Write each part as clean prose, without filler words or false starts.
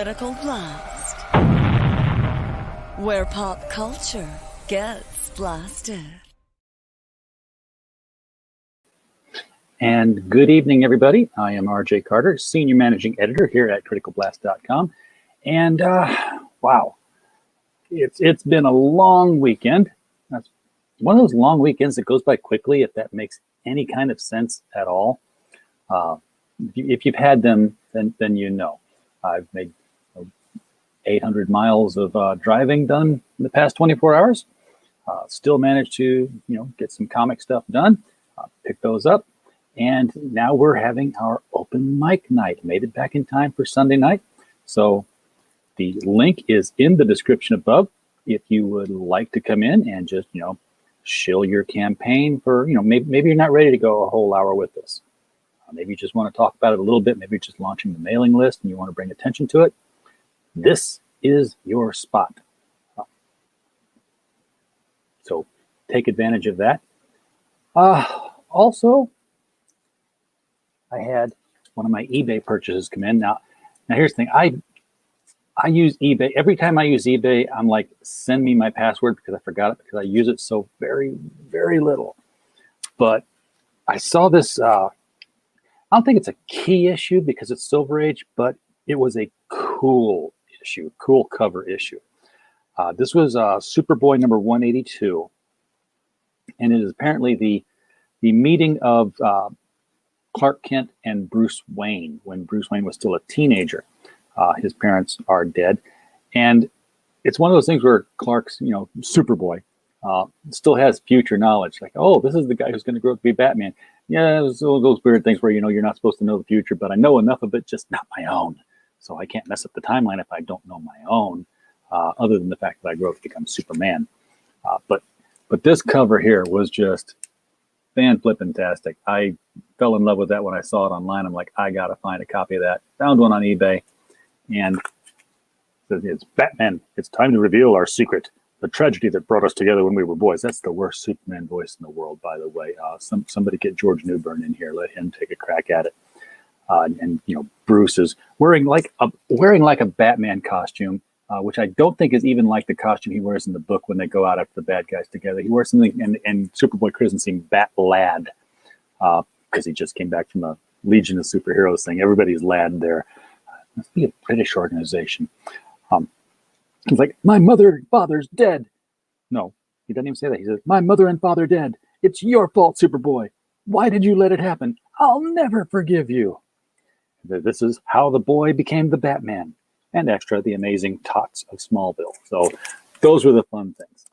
Critical Blast, where pop culture gets blasted. And good evening, everybody. I am RJ Carter, Senior Managing Editor here at criticalblast.com. And wow, it's been a long weekend. That's one of those long weekends that goes by quickly, if that makes any kind of sense at all. If you've had them, then you know. I've made 800 miles of driving done in the past 24 hours. Still managed to, get some comic stuff done, pick those up. And now we're having our open mic night. Made it back in time for Sunday night. So the link is in the description above. If you would like to come in and just, shill your campaign for, maybe you're not ready to go a whole hour with this. Maybe you just want to talk about it a little bit. Maybe you're just launching the mailing list and you want to bring attention to it. This is your spot. So take advantage of that. Also, I had one of my eBay purchases come in. Now here's the thing. I use eBay. Every time I use eBay, I'm like, send me my password because I forgot it because I use it so very, very little. But I saw this, I don't think it's a key issue because it's Silver Age, but it was a cool issue, cool cover issue. This was Superboy number 182. And it is apparently the meeting of Clark Kent and Bruce Wayne when Bruce Wayne was still a teenager. His parents are dead. And it's one of those things where Clark's, Superboy, still has future knowledge. Like, oh, this is the guy who's going to grow up to be Batman. Yeah, it was all those weird things where, you're not supposed to know the future, but I know enough of it, just not my own. So I can't mess up the timeline if I don't know my own, other than the fact that I grew up to become Superman. But this cover here was just fan-flippin-tastic. I fell in love with that when I saw it online. I'm like, I got to find a copy of that. Found one on eBay. And it's Batman. It's time to reveal our secret. The tragedy that brought us together when we were boys. That's the worst Superman voice in the world, by the way. Somebody get George Newbern in here. Let him take a crack at it. And Bruce is wearing like a Batman costume, which I don't think is even like the costume he wears in the book when they go out after the bad guys together. He wears something, and Superboy doesn't seem Bat Lad because he just came back from a Legion of Superheroes thing. Everybody's lad there. Must be a British organization. He's like, my mother and father's dead. No, he doesn't even say that. He says, my mother and father dead. It's your fault, Superboy. Why did you let it happen? I'll never forgive you. This is how the boy became the Batman. And extra, the amazing tots of Smallville. So those were the fun things.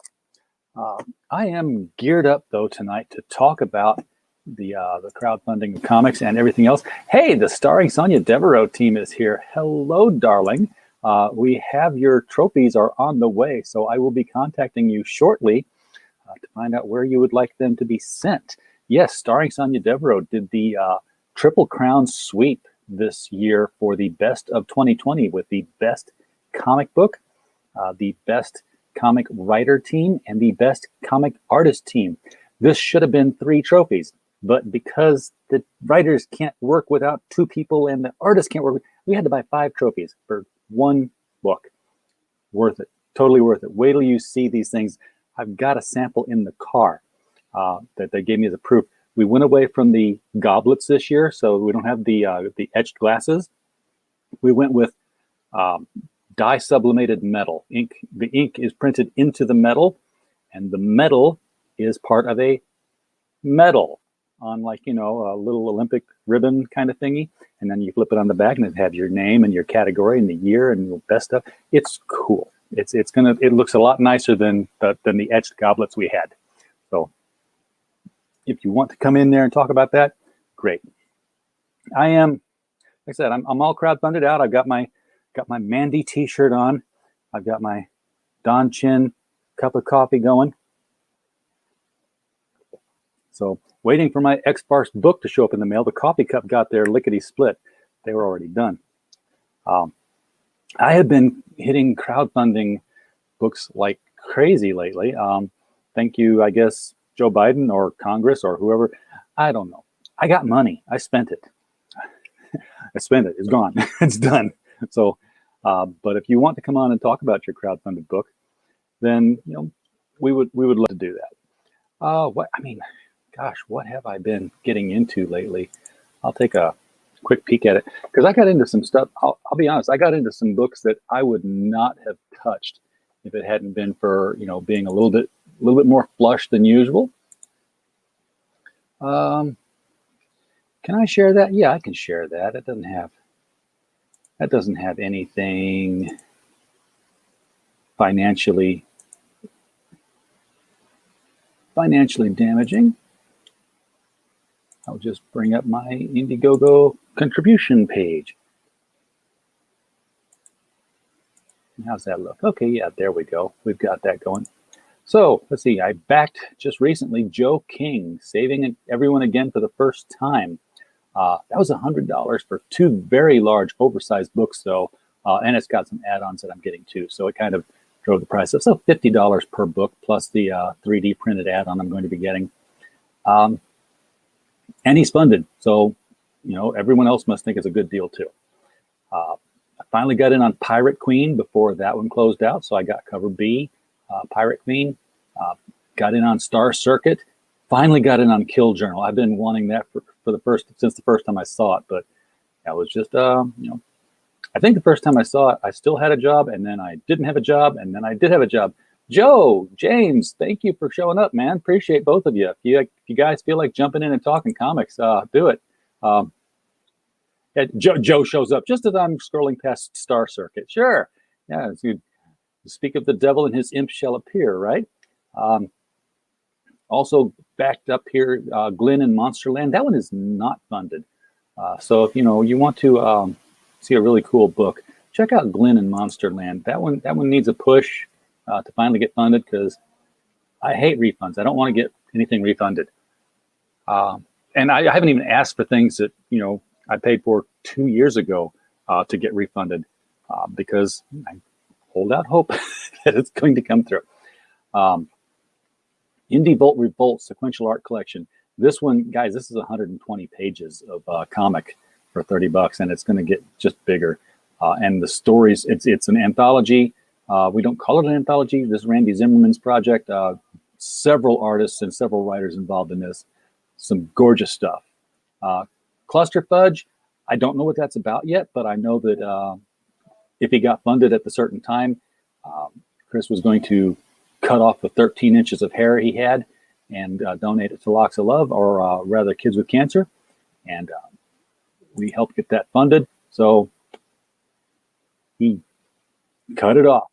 I am geared up, though, tonight to talk about the crowdfunding of comics and everything else. Hey, the Starring Sonia Devereaux team is here. Hello, darling. We have your trophies are on the way, so I will be contacting you shortly to find out where you would like them to be sent. Yes, Starring Sonia Devereaux did the Triple Crown sweep this year for the best of 2020 with the best comic book, the best comic writer team, and the best comic artist team. This should have been 3 trophies, but because the writers can't work without 2 people and the artists can't work, we had to buy 5 trophies for 1 book. Worth it. Totally worth it. Wait till you see these things. I've got a sample in the car that they gave me as a proof. We went away from the goblets this year, so we don't have the etched glasses. We went with dye sublimated metal ink. The ink is printed into the metal, and the metal is part of a medal on, like, a little Olympic ribbon kind of thingy. And then you flip it on the back, and it has your name and your category and the year and your best stuff. It's cool. It looks a lot nicer than the etched goblets we had. So if you want to come in there and talk about that, great. I am, like I said, I'm all crowdfunded out. I've got my Mandy t-shirt on. I've got my Don Chin cup of coffee going. So waiting for my X-Bar's book to show up in the mail. The coffee cup got there lickety split. They were already done. I have been hitting crowdfunding books like crazy lately. Thank you, I guess, Joe Biden or Congress or whoever. I don't know. I got money. I spent it. I spent it. It's gone. It's done. So But if you want to come on and talk about your crowdfunded book, then we would love to do that. Gosh, what have I been getting into lately? I'll take a quick peek at it because I got into some stuff. I'll be honest, I got into some books that I would not have touched if it hadn't been for being a little bit more flush than usual. Can I share that? Yeah, I can share that. That doesn't have anything financially damaging. I'll just bring up my Indiegogo contribution page. How's that look? Okay, yeah, there we go. We've got that going. So let's see. I backed just recently Joe King, Saving Everyone Again for the First Time. That was $100 for two very large, oversized books, though, and it's got some add-ons that I'm getting too. So it kind of drove the price up. So $50 per book plus the 3D printed add-on I'm going to be getting. And he's funded, so everyone else must think it's a good deal too. I finally got in on Pirate Queen before that one closed out, so I got cover B, Pirate Queen. Got in on Star Circuit. Finally got in on Kill Journal. I've been wanting that since the first time I saw it, but that was just I think the first time I saw it, I still had a job, and then I didn't have a job, and then I did have a job. Joe, James, thank you for showing up, man. Appreciate both of you. If you guys feel like jumping in and talking comics, do it. Joe shows up just as I'm scrolling past Star Circuit. Sure. Yeah, you speak of the devil and his imp shall appear, right? Also backed up here, Glenn in Monsterland. That one is not funded. So if you want to see a really cool book, check out Glenn in Monsterland. That one needs a push to finally get funded because I hate refunds. I don't want to get anything refunded. And I haven't even asked for things that, I paid for 2 years ago to get refunded because I hold out hope that it's going to come through. Indie Volt Revolt Sequential Art Collection. This one, guys, this is 120 pages of comic for $30, and it's going to get just bigger. And the stories, it's an anthology. We don't call it an anthology. This is Randy Zimmerman's project. Several artists and several writers involved in this. Some gorgeous stuff. Cluster Fudge, I don't know what that's about yet, but I know that if he got funded at the certain time, Chris was going to cut off the 13 inches of hair he had and donate it to Locks of Love, or rather Kids with Cancer. And we helped get that funded. So he cut it off.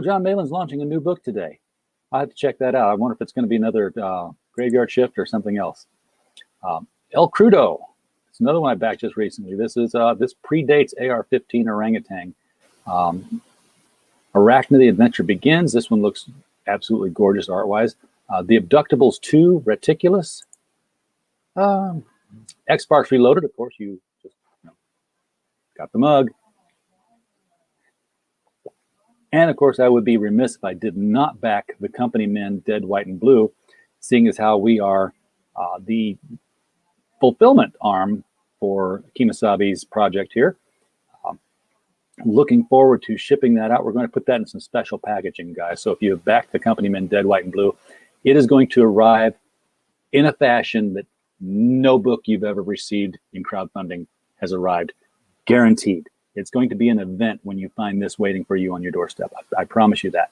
John Malin's launching a new book today. I have to check that out. I wonder if it's going to be another Graveyard Shift or something else. El Crudo. It's another one I backed just recently. This predates AR-15 Orangutan. Arachne, the Adventure Begins. This one looks absolutely gorgeous art-wise. The Abductables 2, Reticulous. X-Sparks Reloaded. Of course, you just got the mug. And of course, I would be remiss if I did not back the company men Dead, White, and Blue, seeing as how we are the fulfillment arm for Kemosabe's project here. Looking forward to shipping that out. We're going to put that in some special packaging, guys. So if you have backed the company men Dead, White, and Blue, it is going to arrive in a fashion that no book you've ever received in crowdfunding has arrived. Guaranteed. It's going to be an event when you find this waiting for you on your doorstep. I promise you that.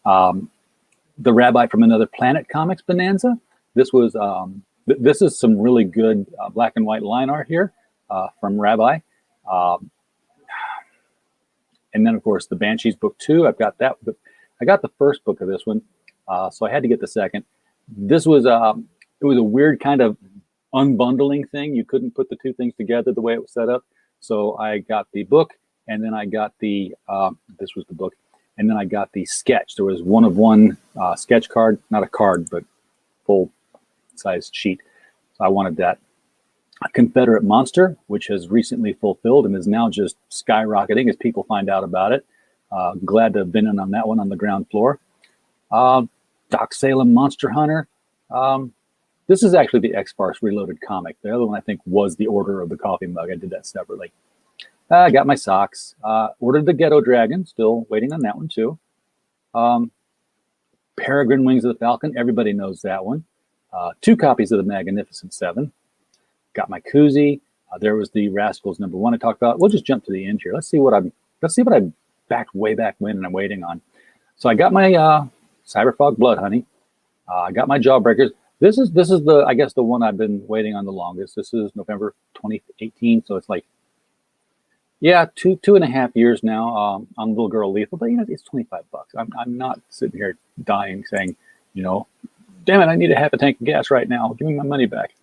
The Rabbi from Another Planet comics bonanza. This is some really good black and white line art here from Rabbi. And then, of course, the Banshees book 2. I've got that. I got the first book of this one, so I had to get the second. This was it was a weird kind of unbundling thing. You couldn't put the two things together the way it was set up. So I got the book, and then I got the this was the book, and then I got the sketch. There was one of one sketch card, not a card, but full size sheet. So I wanted that. A Confederate Monster, which has recently fulfilled and is now just skyrocketing as people find out about it. Glad to have been in on that one on the ground floor. Doc Salem Monster Hunter. This is actually the X-Sparks Reloaded comic. The other one, I think, was the Order of the Coffee Mug. I did that separately. I got my socks. Ordered the Ghetto Dragon, still waiting on that one too. Peregrine Wings of the Falcon, everybody knows that one. 2 copies of the Magnificent Seven. Got my koozie. There was the Rascals #1 I talked about. We'll just jump to the end here. Let's see what I backed way back when and I'm waiting on. So I got my Cyberfog Blood Honey. I got my Jawbreakers. This is the, I guess, the one I've been waiting on the longest. This is November 2018, so it's like, yeah, two and a half years now on Little Girl Lethal. But it's $25. I'm not sitting here dying saying, damn it, I need a half a tank of gas right now. Give me my money back.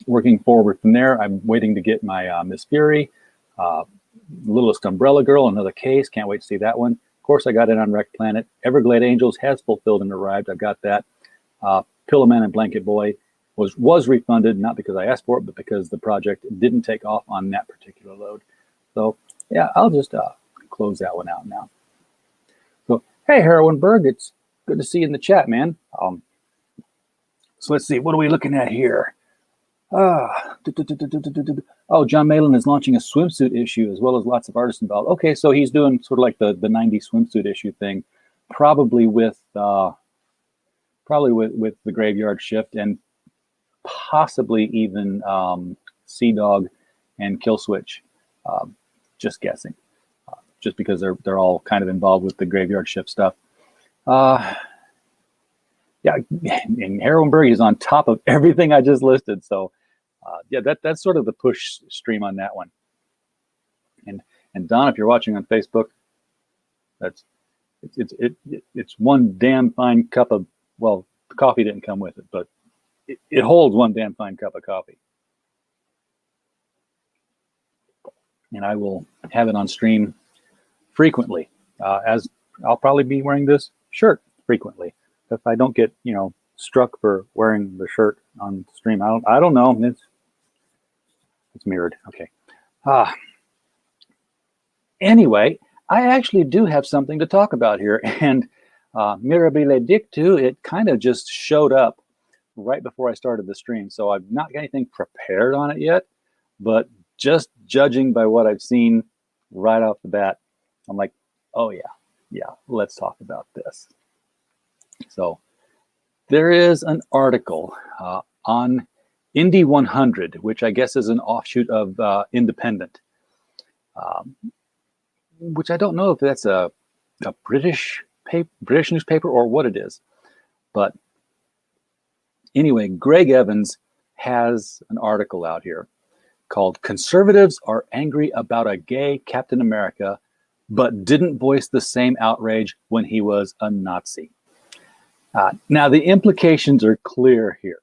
Working forward from there, I'm waiting to get my Miss Fury, Littlest Umbrella Girl, another case. Can't wait to see that one. Of course, I got it on Wrecked Planet. Everglade Angels has fulfilled and arrived. I've got that. Pillowman and Blanket Boy was refunded, not because I asked for it, but because the project didn't take off on that particular load. So, yeah, I'll just close that one out now. So, hey, Heroinberg, it's good to see you in the chat, man. So let's see, what are we looking at here? Oh, John Malin is launching a swimsuit issue as well as lots of artists involved. Okay, so he's doing sort of like the 90s swimsuit issue thing, probably with the Graveyard Shift and possibly even Sea Dog and Killswitch. Just guessing, just because they're all kind of involved with the Graveyard Shift stuff. Yeah, and Heroinberg is on top of everything I just listed. So, yeah, that's sort of the push stream on that one. And Don, if you're watching on Facebook, it's one damn fine cup of, well, the coffee didn't come with it, but it holds one damn fine cup of coffee. And I will have it on stream frequently, as I'll probably be wearing this shirt frequently. If I don't get, struck for wearing the shirt on stream, I don't know. It's mirrored. Okay. Anyway, I actually do have something to talk about here, and mirabile dictu, it kind of just showed up right before I started the stream. So I've not got anything prepared on it yet, but just judging by what I've seen right off the bat, I'm like, oh yeah, let's talk about this. So there is an article on Indie 100, which I guess is an offshoot of Independent, which I don't know if that's a British newspaper or what it is. But anyway, Greg Evans has an article out here called "Conservatives Are Angry About a Gay Captain America, but Didn't Voice the Same Outrage When He Was a Nazi." Now, the implications are clear here.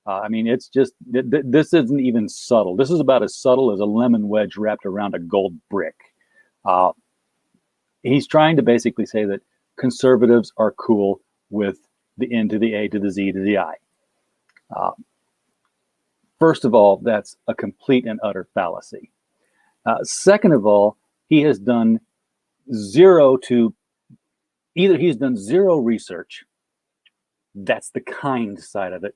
I mean, it's just, this isn't even subtle. This is about as subtle as a lemon wedge wrapped around a gold brick. He's trying to basically say that conservatives are cool with the N to the A to the Z to the I. First of all, that's a complete and utter fallacy. Second of all, he has done zero research. That's the kind side of it.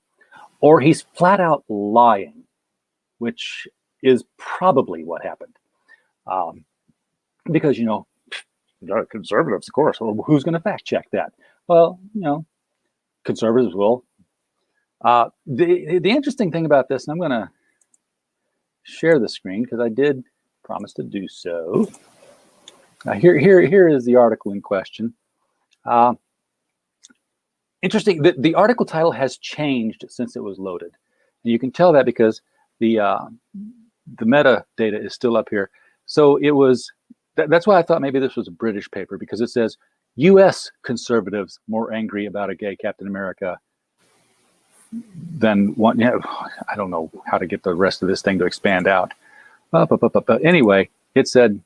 Or he's flat out lying, which is probably what happened. Because, conservatives, of course. Well, who's going to fact check that? Well, conservatives will. The interesting thing about this, and I'm going to share the screen because I did promise to do so. Here is the article in question. Interesting. The article title has changed since it was loaded. And you can tell that because the metadata is still up here. So it was. That's why I thought maybe this was a British paper, because it says U.S. conservatives more angry about a gay Captain America than one. I don't know how to get the rest of this thing to expand out. But anyway, it said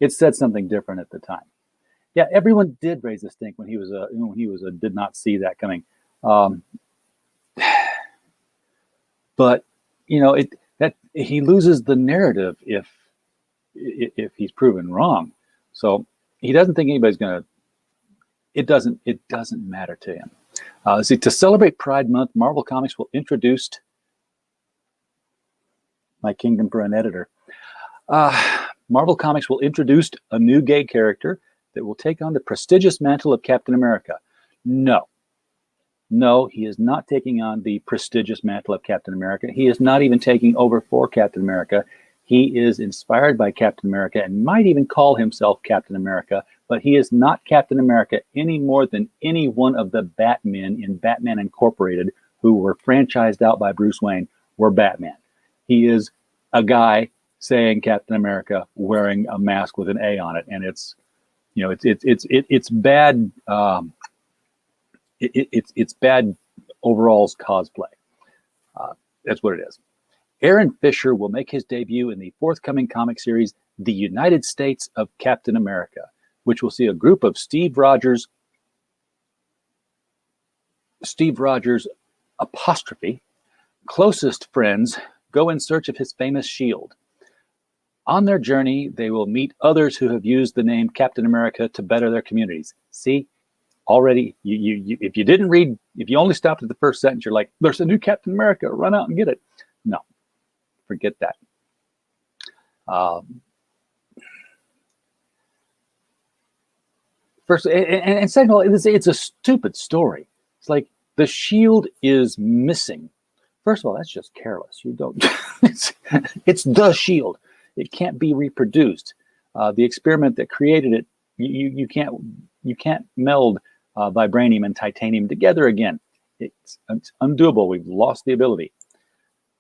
something different at the time. Yeah, everyone did raise a stink when he was did not see that coming. But that he loses the narrative if he's proven wrong. So he doesn't think anybody's gonna. It doesn't matter to him. See, to celebrate Pride Month, Marvel Comics will introduce my kingdom for an editor. Marvel Comics will introduce a new gay character that will take on the prestigious mantle of Captain America. No, he is not taking on the prestigious mantle of Captain America. He is not even taking over for Captain America. He is inspired by Captain America and might even call himself Captain America, but he is not Captain America any more than any one of the Batmen in Batman Incorporated who were franchised out by Bruce Wayne were Batman. He is a guy saying Captain America wearing a mask with an A on it, and it's bad. It's bad overalls cosplay. That's what it is. Aaron Fisher will make his debut in the forthcoming comic series, The United States of Captain America, which will see a group of Steve Rogers apostrophe closest friends go in search of his famous shield. On their journey, they will meet others who have used the name Captain America to better their communities. See, already, if you only stopped at the first sentence, you're like, there's a new Captain America, run out and get it. No, forget that. First, and second of all, it's a stupid story. It's like the shield is missing. First of all, that's just careless. You don't. It's the shield. It can't be reproduced. The experiment that created it, you can't meld vibranium and titanium together again. It's undoable. We've lost the ability,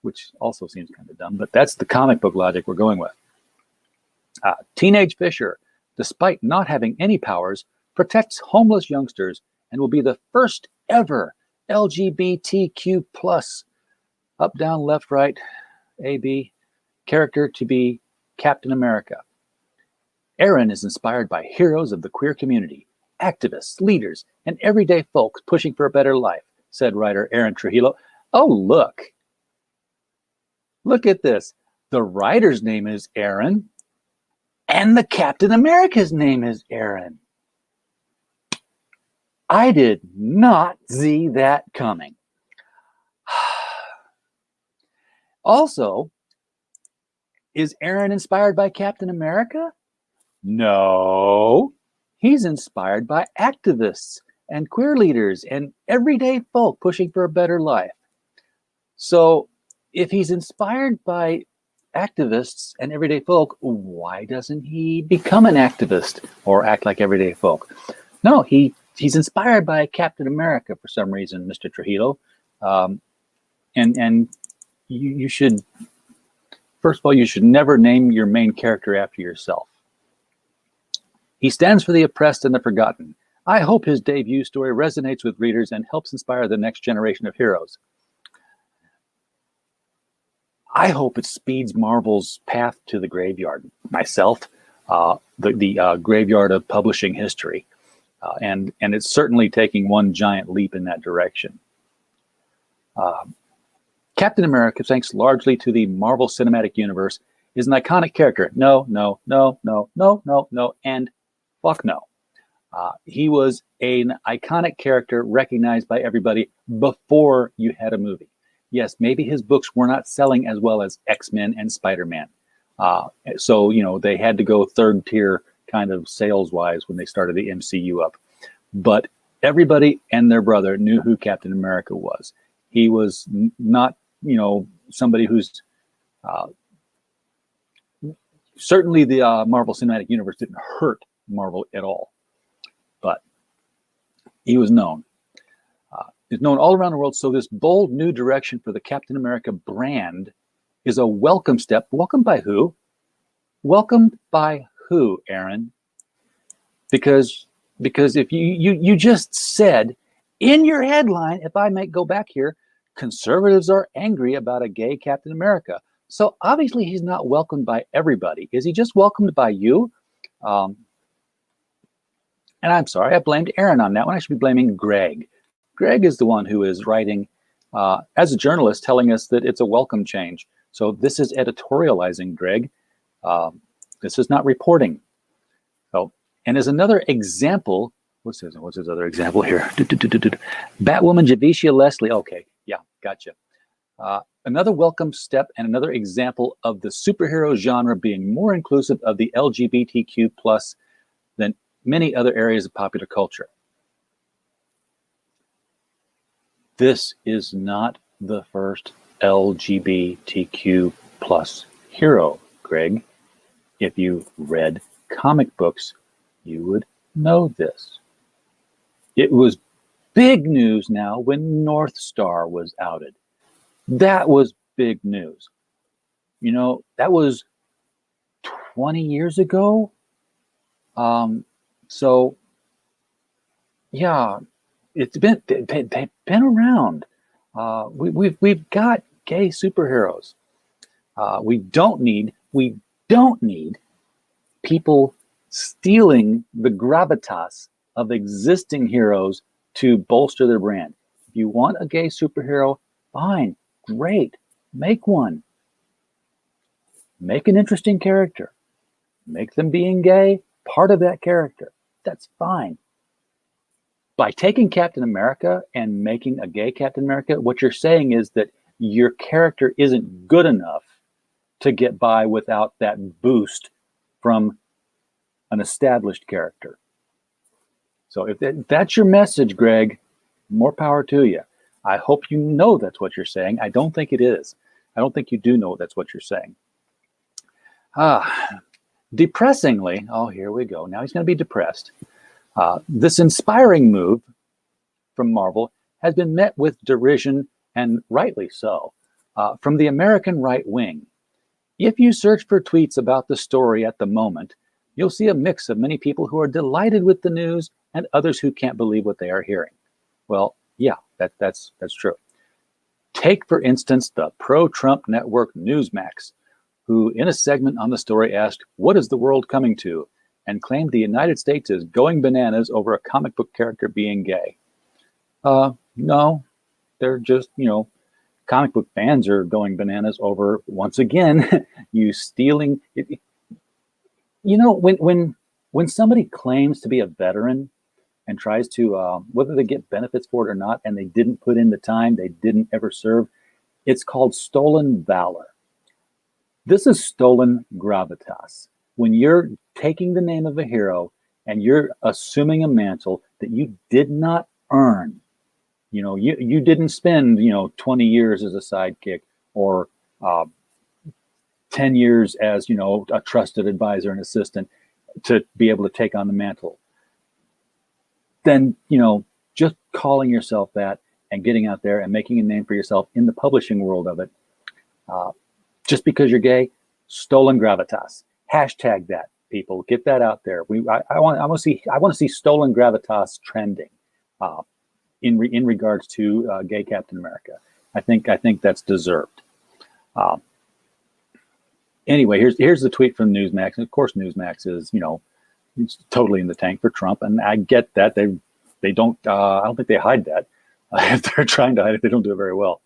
which also seems kind of dumb, but that's the comic book logic we're going with. Teenage Fisher, despite not having any powers, protects homeless youngsters and will be the first ever LGBTQ plus up, down, left, right, AB character to be Captain America. Aaron is inspired by heroes of the queer community, activists, leaders, and everyday folks pushing for a better life, said writer Aaron Trujillo. Oh, look. Look at this. The writer's name is Aaron, and the Captain America's name is Aaron. I did not see that coming. Also, is Aaron inspired by Captain America? No. He's inspired by activists and queer leaders and everyday folk pushing for a better life. So if he's inspired by activists and everyday folk, why doesn't he become an activist or act like everyday folk? No, he's inspired by Captain America for some reason, Mr. Trujillo. And you should, first of all, you should never name your main character after yourself. He stands for the oppressed and the forgotten. I hope his debut story resonates with readers and helps inspire the next generation of heroes. I hope it speeds Marvel's path to the graveyard. Myself, the graveyard of publishing history. And it's certainly taking one giant leap in that direction. Captain America, thanks largely to the Marvel Cinematic Universe, is an iconic character. No, and fuck no. He was an iconic character recognized by everybody before you had a movie. Yes, maybe his books were not selling as well as X-Men and Spider-Man. So, they had to go third tier kind of sales-wise when they started the MCU up. But everybody and their brother knew who Captain America was. He was not, somebody who's... certainly the Marvel Cinematic Universe didn't hurt Marvel at all. But he was known. Is known all around the world. So this bold new direction for the Captain America brand is a welcome step. Welcomed by who? Welcomed by who, Aaron? Because if you just said in your headline, if I may go back here, conservatives are angry about a gay Captain America. So obviously he's not welcomed by everybody. Is he just welcomed by you? And I'm sorry, I blamed Aaron on that one. I should be blaming Greg. Greg is the one who is writing, as a journalist, telling us that it's a welcome change. So this is editorializing, Greg. This is not reporting. So, and as another example, what's his other example here? Batwoman Javicia Leslie. Okay, yeah, gotcha. Another welcome step and another example of the superhero genre being more inclusive of the LGBTQ plus than many other areas of popular culture. This is not the first LGBTQ plus hero, Greg. If you read comic books, you would know this. It was big news now when North Star was outed. That was big news. You know, that was 20 years ago. So, yeah, it's been around. We've got gay superheroes. We don't need people stealing the gravitas of existing heroes to bolster their brand. If you want a gay superhero, fine, great, make one. Make an interesting character. Make them being gay part of that character. That's fine. By taking Captain America and making a gay Captain America, what you're saying is that your character isn't good enough to get by without that boost from an established character. So if that's your message, Greg, more power to you. I hope you know that's what you're saying. I don't think it is. I don't think you do know that's what you're saying. Depressingly, oh, here we go. Now he's going to be depressed. This inspiring move from Marvel has been met with derision, and rightly so, from the American right wing. If you search for tweets about the story at the moment, you'll see a mix of many people who are delighted with the news and others who can't believe what they are hearing. Well, yeah, that's true. Take, for instance, the pro-Trump network Newsmax, who in a segment on the story asked, "What is the world coming to?" and claimed the United States is going bananas over a comic book character being gay. No, they're just, comic book fans are going bananas over, once again, you stealing. When somebody claims to be a veteran and tries to, whether they get benefits for it or not, and they didn't put in the time, they didn't ever serve, it's called stolen valor. This is stolen gravitas. When you're taking the name of a hero and you're assuming a mantle that you did not earn, you didn't spend, 20 years as a sidekick or 10 years as, a trusted advisor and assistant to be able to take on the mantle. Then, just calling yourself that and getting out there and making a name for yourself in the publishing world of it, just because you're gay, stolen gravitas. Hashtag that, people. Get that out there. I want to see stolen gravitas trending in regards to gay Captain America. I think that's deserved. Anyway, here's the tweet from Newsmax, and of course Newsmax is it's totally in the tank for Trump, and I get that they don't. I don't think they hide that. If they're trying to hide it, they don't do it very well.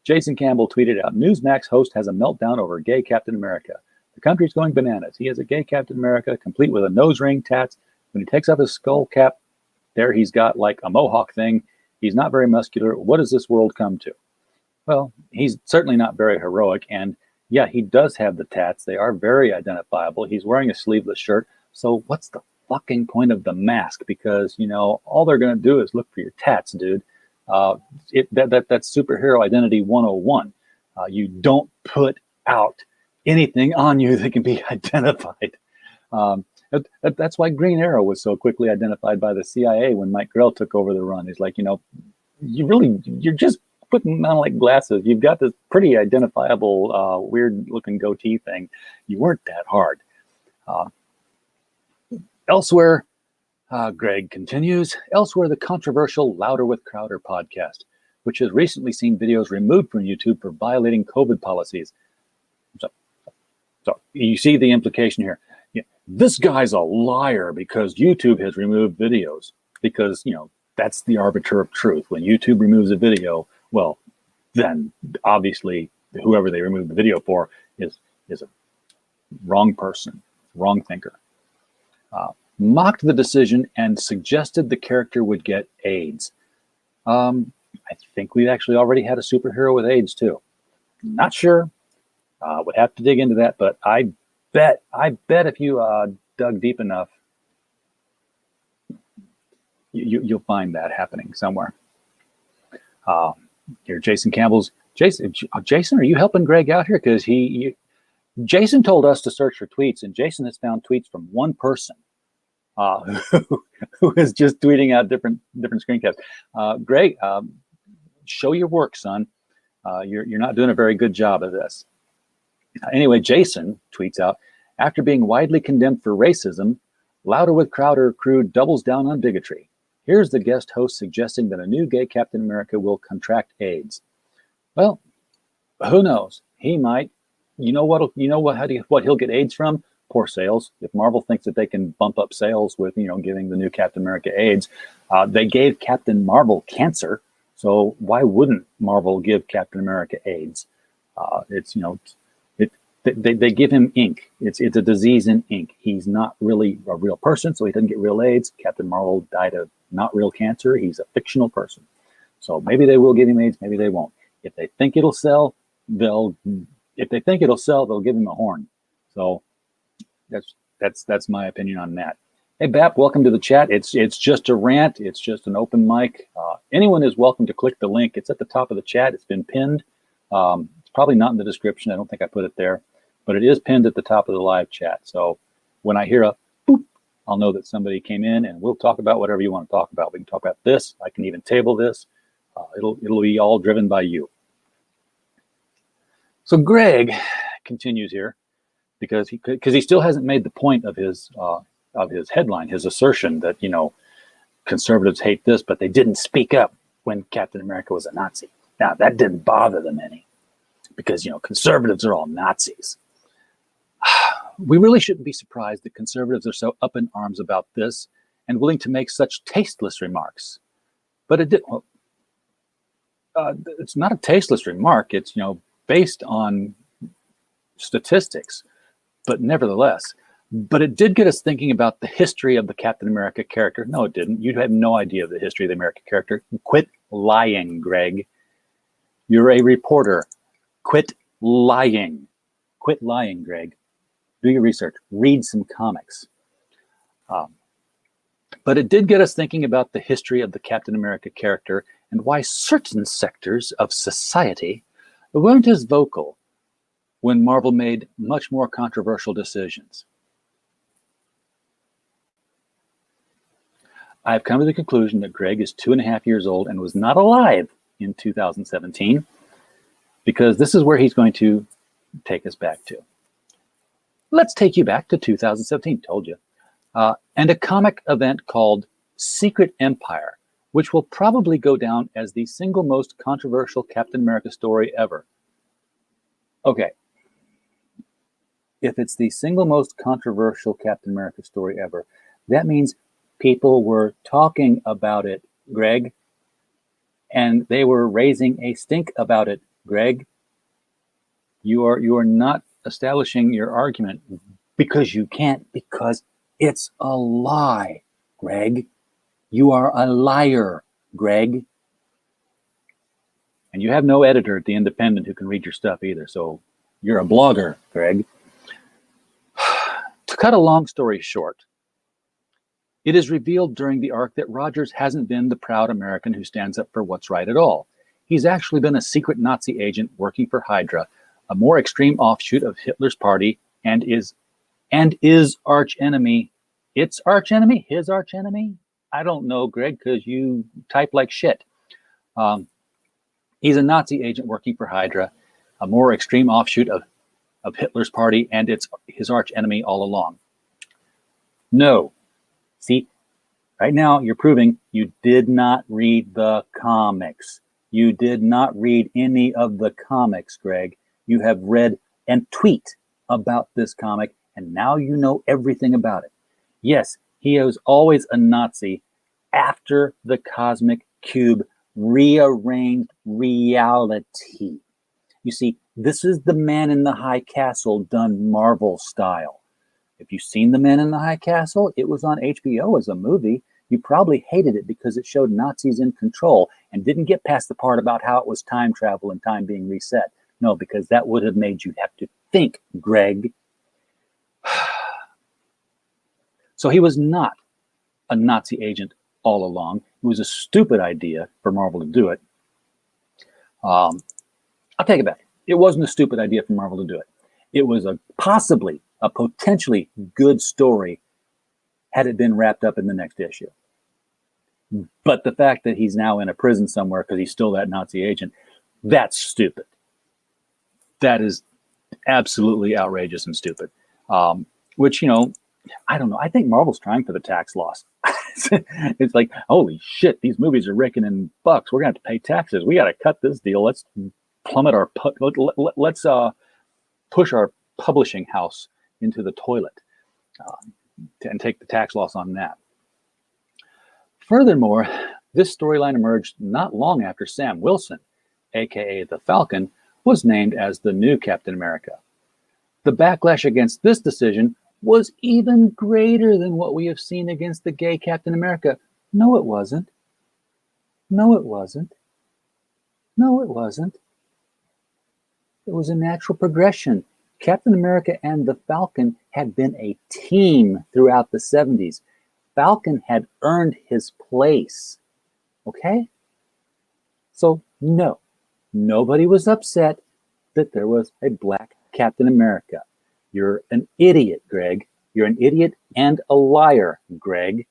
Jason Campbell tweeted out, "Newsmax host has a meltdown over gay Captain America. The country's going bananas. He has a gay Captain America, complete with a nose ring, tats. When he takes off his skull cap, there he's got like a mohawk thing. He's not very muscular. What does this world come to?" Well, he's certainly not very heroic, and yeah, he does have the tats. They are very identifiable. He's wearing a sleeveless shirt. So what's the fucking point of the mask? Because, all they're going to do is look for your tats, dude. That's superhero identity 101. You don't put out anything on you that can be identified. That's why Green Arrow was so quickly identified by the CIA when Mike Grell took over the run. He's like, you're just putting on like glasses. You've got this pretty identifiable, weird looking goatee thing. You weren't that hard. Elsewhere, Greg continues, elsewhere, the controversial Louder with Crowder podcast, which has recently seen videos removed from YouTube for violating COVID policies. So you see the implication here. Yeah, this guy's a liar because YouTube has removed videos because, that's the arbiter of truth. When YouTube removes a video, well, then obviously whoever they removed the video for is a wrong person, wrong thinker. Mocked the decision and suggested the character would get AIDS. I I think we've actually already had a superhero with AIDS too. Not sure. Would have to dig into that, but I bet if you dug deep enough, you'll find that happening somewhere. Here, Jason Campbell's Jason, are you helping Greg out here? Because Jason told us to search for tweets, and Jason has found tweets from one person who is just tweeting out different screen caps. Greg, show your work, son. You're not doing a very good job of this. Anyway, Jason tweets out, after being widely condemned for racism, Louder with Crowder crew doubles down on bigotry. Here's the guest host suggesting that a new gay Captain America will contract AIDS. Well, who knows? He might. You know what he'll get AIDS from? Poor sales. If Marvel thinks that they can bump up sales with, giving the new Captain America AIDS, they gave Captain Marvel cancer. So why wouldn't Marvel give Captain America AIDS? They give him ink. It's a disease in ink. He's not really a real person, so he doesn't get real AIDS. Captain Marvel died of not real cancer. He's a fictional person. So maybe they will give him AIDS, maybe they won't. If they think it'll sell, they'll give him a horn. So that's my opinion on that. Hey, Bap, welcome to the chat. It's just a rant. It's just an open mic. Anyone is welcome to click the link. It's at the top of the chat. It's been pinned. It's probably not in the description. I don't think I put it there, but it is pinned at the top of the live chat. So when I hear a boop, I'll know that somebody came in, and we'll talk about whatever you want to talk about. We can talk about this. I can even table this. It'll be all driven by you. So Greg continues here because he still hasn't made the point of his headline, his assertion that conservatives hate this, but they didn't speak up when Captain America was a Nazi. Now that didn't bother them any because conservatives are all Nazis. We really shouldn't be surprised that conservatives are so up in arms about this and willing to make such tasteless remarks. But it's not a tasteless remark. It's based on statistics, but nevertheless. But it did get us thinking about the history of the Captain America character. No, it didn't. You have no idea of the history of the American character. Quit lying, Greg. You're a reporter. Quit lying. Quit lying, Greg. Do your research. Read some comics. But it did get us thinking about the history of the Captain America character and why certain sectors of society weren't as vocal when Marvel made much more controversial decisions. I've come to the conclusion that Greg is 2.5 years old and was not alive in 2017, because this is where he's going to take us back to. Let's take you back to 2017, told you. And a comic event called Secret Empire, which will probably go down as the single most controversial Captain America story ever. Okay. If it's the single most controversial Captain America story ever, that means people were talking about it, Greg, and they were raising a stink about it, Greg. You are not establishing your argument because you can't, because it's a lie, Greg. You are a liar, Greg. And you have no editor at The Independent who can read your stuff either, so you're a blogger, Greg. To cut a long story short, it is revealed during the arc that Rogers hasn't been the proud American who stands up for what's right at all. He's actually been a secret Nazi agent working for Hydra, a more extreme offshoot of Hitler's party, and is archenemy. Its archenemy? His archenemy? I don't know, Greg, because you type like shit. He's a Nazi agent working for Hydra, a more extreme offshoot of Hitler's party, and it's his archenemy all along. No. See, right now you're proving you did not read the comics. You did not read any of the comics, Greg. You have read and tweet about this comic, and now you know everything about it. Yes, he was always a Nazi after the Cosmic Cube rearranged reality. You see, this is the Man in the High Castle done Marvel style. If you've seen The Man in the High Castle, it was on HBO as a movie. you probably hated it because it showed Nazis in control and didn't get past the part about how it was time travel and time being reset. No, because that would have made you have to think, Greg. So he was not a Nazi agent all along. It was a stupid idea for Marvel to do it. I'll take it back. It wasn't a stupid idea for Marvel to do it. It was a potentially good story had it been wrapped up in the next issue. But the fact that he's now in a prison somewhere because he's still that Nazi agent, that's stupid. That is absolutely outrageous and stupid. Which, I don't know. I think Marvel's trying for the tax loss. It's like, holy shit, these movies are raking in bucks. We're going to have to pay taxes. We got to cut this deal. Let's plummet our, let's push our publishing house into the toilet and take the tax loss on that. Furthermore, this storyline emerged not long after Sam Wilson, aka the Falcon, was named as the new Captain America. The backlash against this decision was even greater than what we have seen against the gay Captain America. No, it wasn't. No, it wasn't. No, it wasn't. It was a natural progression. Captain America and the Falcon had been a team throughout the 70s. Falcon had earned his place. Okay? So, no. Nobody was upset that there was a black Captain America. You're an idiot, Greg. You're an idiot and a liar, Greg.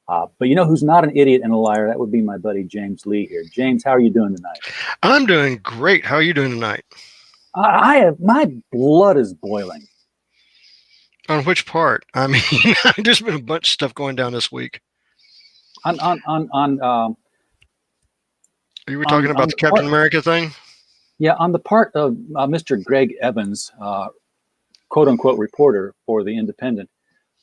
But you know who's not an idiot and a liar? That would be my buddy James Lee here. James, how are you doing tonight? I'm doing great. How are you doing tonight? My blood is boiling. On which part? I mean, there's been a bunch of stuff going down this week. You were talking about the Captain America thing? Yeah, on the part of Mr. Greg Evans, quote-unquote reporter for The Independent,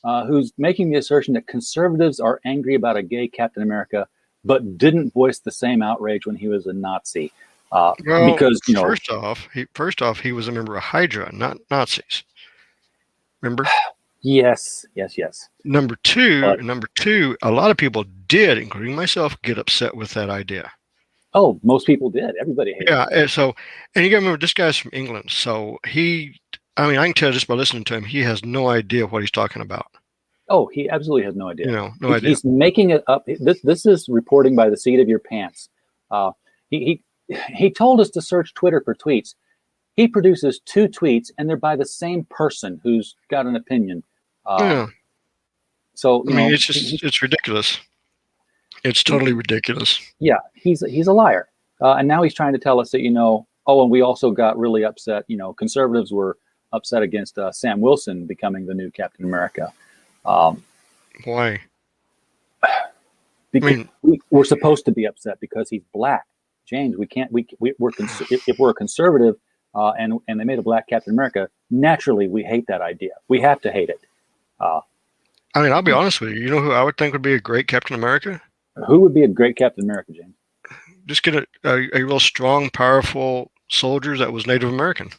who's making the assertion that conservatives are angry about a gay Captain America, but didn't voice the same outrage when he was a Nazi. Because, first off, he was a member of Hydra, not Nazis. Remember? Yes. Number two, a lot of people did, including myself, get upset with that idea. Oh, most people did. Everybody hated it. Yeah, and you got to remember, this guy's from England, so I can tell just by listening to him, he has no idea what he's talking about. Oh, he absolutely has no idea. No idea. He's making it up. This is reporting by the seat of your pants. He told us to search Twitter for tweets. He produces 2 tweets, and they're by the same person who's got an opinion. Yeah. So it's ridiculous. It's totally ridiculous. Yeah, he's a liar, and now he's trying to tell us that and we also got really upset. Conservatives were upset against Sam Wilson becoming the new Captain America. Why? Because we're supposed to be upset because he's black. James, we can't. If we're a conservative and they made a black Captain America, naturally we hate that idea. We have to hate it. I'll be honest with you. You know who I would think would be a great Captain America? Who would be a great Captain America, James? Just get a real strong, powerful soldier that was Native American.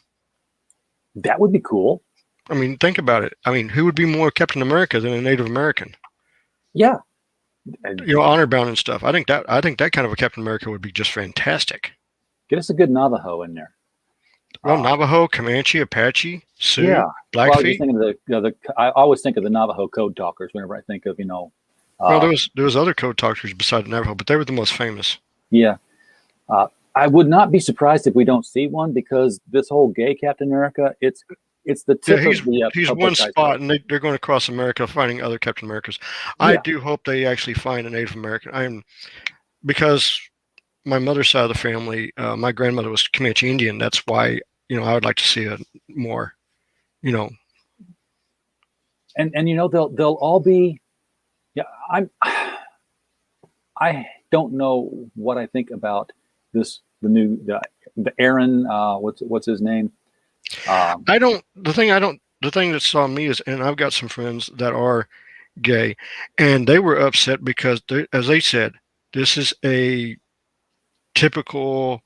That would be cool. Think about it. Who would be more Captain America than a Native American? Yeah. Honor bound and stuff. I think that kind of a Captain America would be just fantastic. Get us a good Navajo in there. Well, Navajo, Comanche, Apache, Sioux, Blackfeet. I always think of the Navajo code talkers whenever I think of well, there was other code talkers besides Navajo, but they were the most famous. Yeah. I would not be surprised if we don't see one because this whole gay Captain America, it's the tip of the he's one spot, and they're going across America finding other Captain Americas. Yeah. I do hope they actually find a Native American. Because my mother's side of the family, my grandmother was Comanche Indian. That's why I would like to see a more, And they'll all be. Yeah, I don't know what I think about the Aaron. What's his name? The thing that's on me is, and I've got some friends that are gay, and they were upset because as they said, this is a typical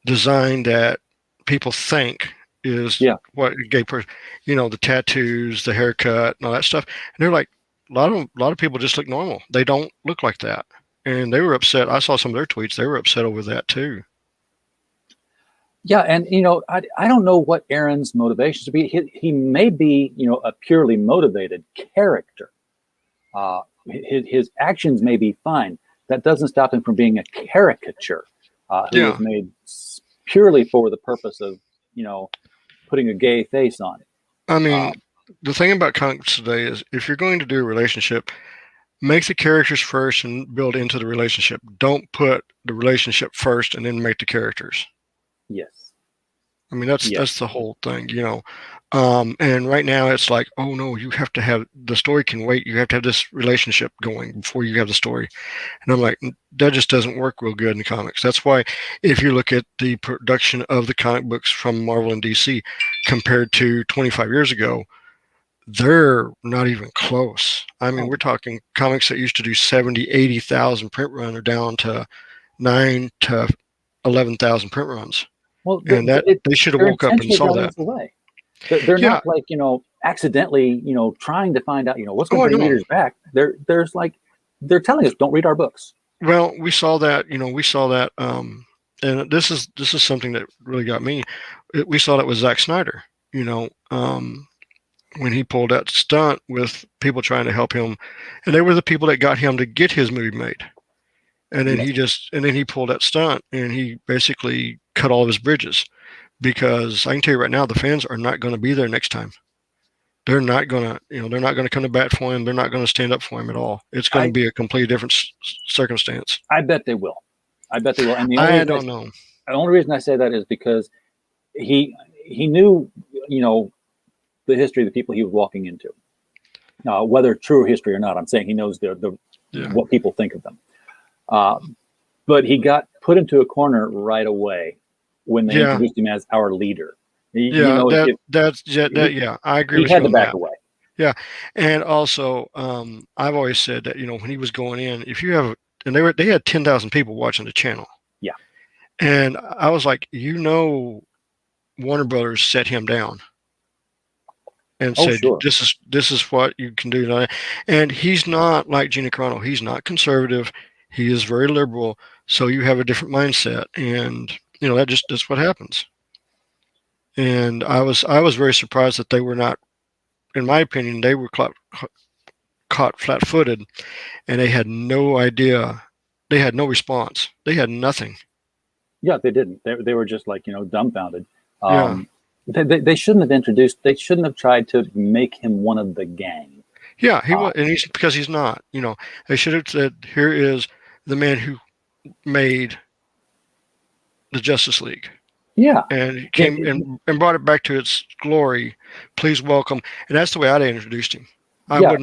design that people think is what a gay person, the tattoos, the haircut, and all that stuff. And they're like, a lot of people just look normal. They don't look like that, and they were upset. I saw some of their tweets. They were upset over that too. Yeah, and I don't know what Aaron's motivations would be. He may be a purely motivated character. His actions may be fine. That doesn't stop him from being a caricature who Yeah. was made purely for the purpose of putting a gay face on it. I mean, the thing about comics today is if you're going to do a relationship, make the characters first and build into the relationship. Don't put the relationship first and then make the characters. Yes. I mean, that's the whole thing, and right now it's like, oh no, you have to have the story can wait. You have to have this relationship going before you have the story. And I'm like, that just doesn't work real good in comics. That's why if you look at the production of the comic books from Marvel and DC compared to 25 years ago, they're not even close. I mean, we're talking comics that used to do 70, 80,000 print run are down to 9 to 11,000 print runs. Well, And that they should have woke up and saw that. Away. They're not like accidentally trying to find out what's going to bring readers back. There's like they're telling us don't read our books. Well, we saw that. And this is something that really got me. We saw that with Zack Snyder. When he pulled that stunt with people trying to help him, and they were the people that got him to get his movie made. And then he pulled that stunt and he basically cut all of his bridges, because I can tell you right now, the fans are not going to be there next time. They're not going to, they're not going to come to bat for him. They're not going to stand up for him at all. It's going to be a completely different circumstance. I bet they will. And I don't know. The only reason I say that is because he knew, the history of the people he was walking into. Whether true history or not, I'm saying he knows what people think of them. But he got put into a corner right away when they introduced him as our leader. I agree. He had to back away. Yeah, and also I've always said that when he was going in, if you have, and they had 10,000 people watching the channel. Yeah, and I was like, Warner Brothers set him down and said, sure, this is what you can do. And he's not like Gina Carano. He's not conservative. He is very liberal. So you have a different mindset, and that's what happens. And I was very surprised that they were not, in my opinion, they were caught flat-footed, and they had no idea. They had no response. They had nothing. Yeah, they didn't. They were just like dumbfounded. They shouldn't have introduced. They shouldn't have tried to make him one of the gang. Yeah, he was, and because he's not. They should have said, "Here is the man who made the Justice League." Yeah, and came and brought it back to its glory. Please welcome, and that's the way I'd have introduced him. I would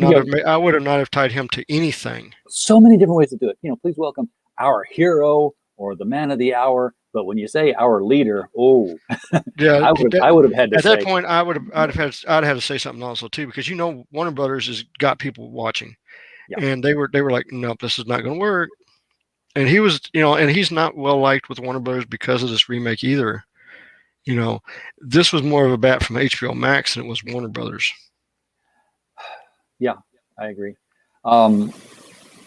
not have tied him to anything. So many different ways to do it. Please welcome our hero or the man of the hour. But when you say our leader, yeah, I would have had to. At that point, I'd have to say something also too, because Warner Brothers has got people watching, and they were like, nope, this is not going to work. And he was, and he's not well liked with Warner Brothers because of this remake either. This was more of a bat from HBO Max than it was Warner Brothers. Yeah, I agree. Going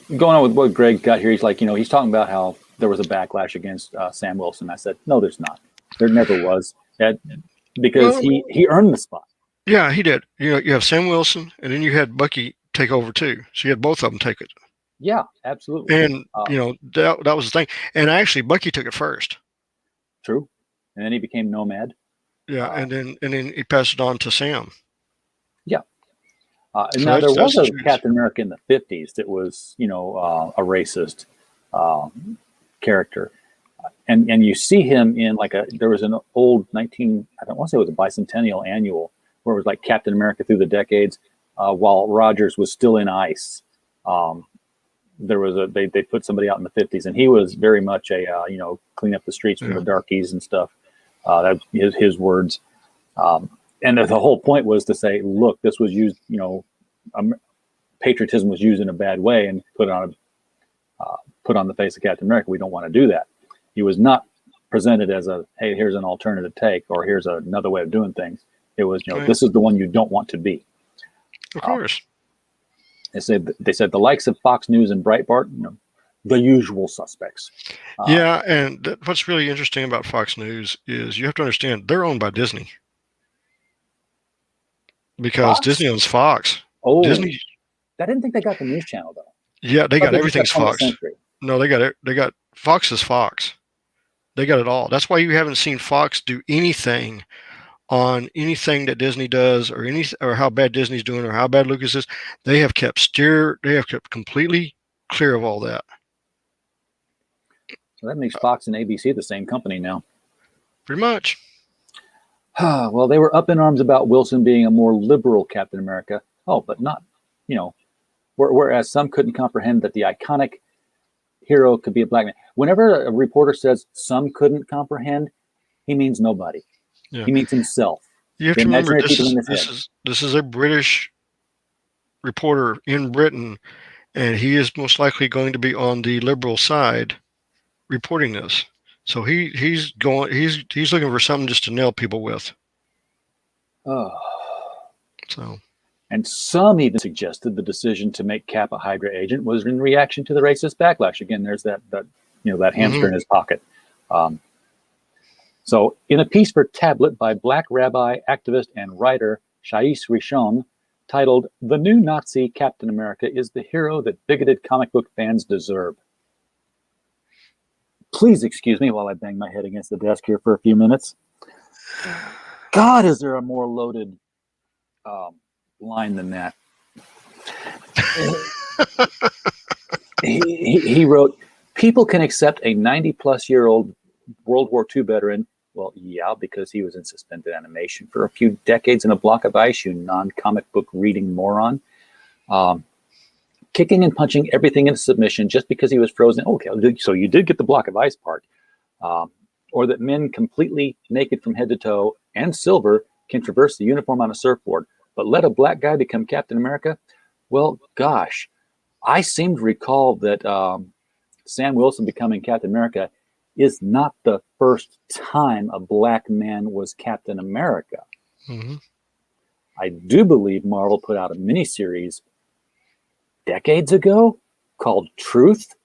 on with what Greg got here, he's like, he's talking about how there was a backlash against Sam Wilson. I said, no, there's not. There never was. Because he earned the spot. Yeah, he did. You have Sam Wilson, and then you had Bucky take over too. So you had both of them take it. Yeah, absolutely. And that was the thing. And actually, Bucky took it first. True. And then he became Nomad. Yeah, and then he passed it on to Sam. Yeah. And so now there was a Captain America in the 50s that was, a racist character. And you see him in there was an old I don't want to say it was a bicentennial annual where it was like Captain America through the decades, while Rogers was still in ice. There was they put somebody out in the 50s, and he was very much a clean up the streets from the darkies and stuff. That was his words. And the whole point was to say, look, this was used, patriotism was used in a bad way and put on the face of Captain America. We don't want to do that. He was not presented as hey, here's an alternative take, or here's another way of doing things. It was, this is the one you don't want to be. Of course. They said the likes of Fox News and Breitbart, the usual suspects. Yeah, and what's really interesting about Fox News is you have to understand they're owned by Disney because Fox? Disney owns Fox. Oh, Disney, I didn't think they got the news channel though. yeah, they But got they just got everything's 20th Fox. Century. No, they got it. They got Fox is Fox. They got it all. That's why you haven't seen Fox do anything on anything that Disney does, or how bad Disney's doing, or how bad Lucas is. They have kept completely clear of all that. So that makes Fox and ABC the same company now. Pretty much. Well, they were up in arms about Wilson being a more liberal Captain America. Oh, but not, whereas some couldn't comprehend that the iconic hero could be a black man. Whenever a reporter says some couldn't comprehend, he means nobody. Yeah. He means himself. You have The to remember imaginary this is a British reporter in Britain, and he is most likely going to be on the liberal side reporting this. So he's looking for something just to nail people with. Oh. So. And some even suggested the decision to make Cap a Hydra agent was in reaction to the racist backlash. Again, there's that hamster in his pocket. So, in a piece for Tablet by Black rabbi, activist, and writer Shais Rishon, titled "The New Nazi Captain America is the Hero That Bigoted Comic Book Fans Deserve." Please excuse me while I bang my head against the desk here for a few minutes. God, is there a more loaded line than that? He wrote, "People can accept a 90-plus-year-old World War II veteran. Well, yeah, because he was in suspended animation for a few decades in a block of ice, you non-comic book reading moron. Kicking and punching everything into submission just because he was frozen. Okay, so you did get the block of ice part. Or that men completely naked from head to toe and silver can traverse the uniform on a surfboard. But let a black guy become Captain America? Well, gosh, I seem to recall that Sam Wilson becoming Captain America is not the first time a black man was Captain America. Mm-hmm. I do believe Marvel put out a miniseries decades ago called Truth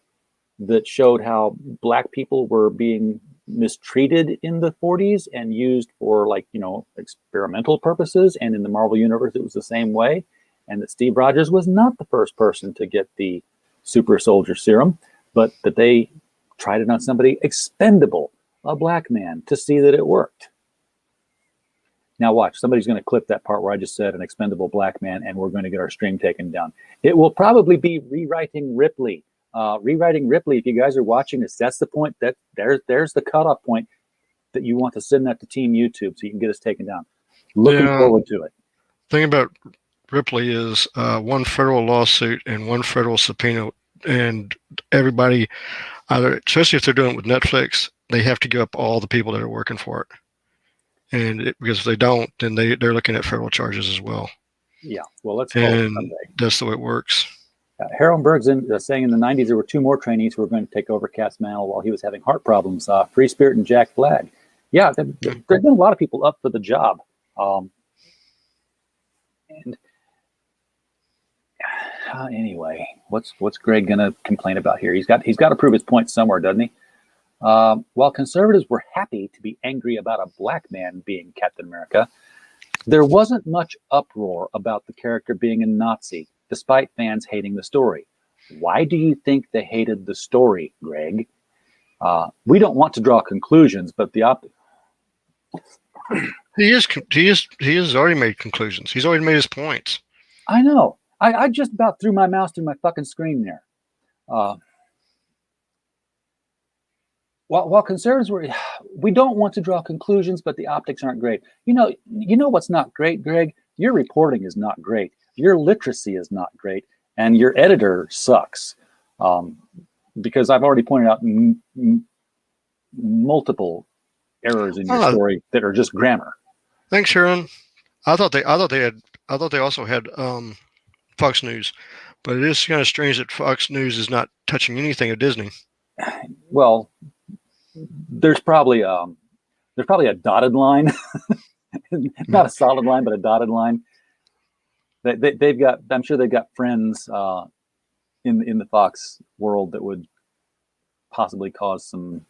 that showed how black people were being mistreated in the 40s and used for experimental purposes. And in the Marvel universe, it was the same way. And that Steve Rogers was not the first person to get the super soldier serum, but that they tried it on somebody expendable, a black man, to see that it worked. Now watch, somebody's going to clip that part where I just said an expendable black man, and we're going to get our stream taken down. It will probably be rewriting Ripley. Rewriting Ripley, if you guys are watching this, that's the point. That there's the cutoff point that you want to send that to Team YouTube so you can get us taken down. Looking forward to it. The thing about Ripley is one federal lawsuit and one federal subpoena, and everybody, either, especially if they're doing it with Netflix, they have to give up all the people that are working for it. And because if they don't, then they're looking at federal charges as well. Yeah, well, let's hope someday. That's the way it works. Harold Berg's saying in the 90s there were two more trainees who were going to take over Cap's mantle while he was having heart problems, Free Spirit and Jack Flag. Yeah, there's been a lot of people up for the job. Anyway, what's Greg going to complain about here? He's got to prove his point somewhere, doesn't he? While conservatives were happy to be angry about a black man being Captain America, there wasn't much uproar about the character being a Nazi, despite fans hating the story. Why do you think they hated the story, Greg? We don't want to draw conclusions, but the He has already made conclusions. He's already made his points. I know. I just about threw my mouse through my fucking screen there. While conservatives we don't want to draw conclusions, but the optics aren't great. You know what's not great, Greg? Your reporting is not great. Your literacy is not great, and your editor sucks. Because I've already pointed out multiple errors in your story that are just grammar. Thanks, Sharon. I thought they also had Fox News, but it is kind of strange that Fox News is not touching anything of Disney. Well, there's probably a dotted line, not a solid line, but a dotted line. They've got. I'm sure they've got friends in the Fox world that would possibly cause some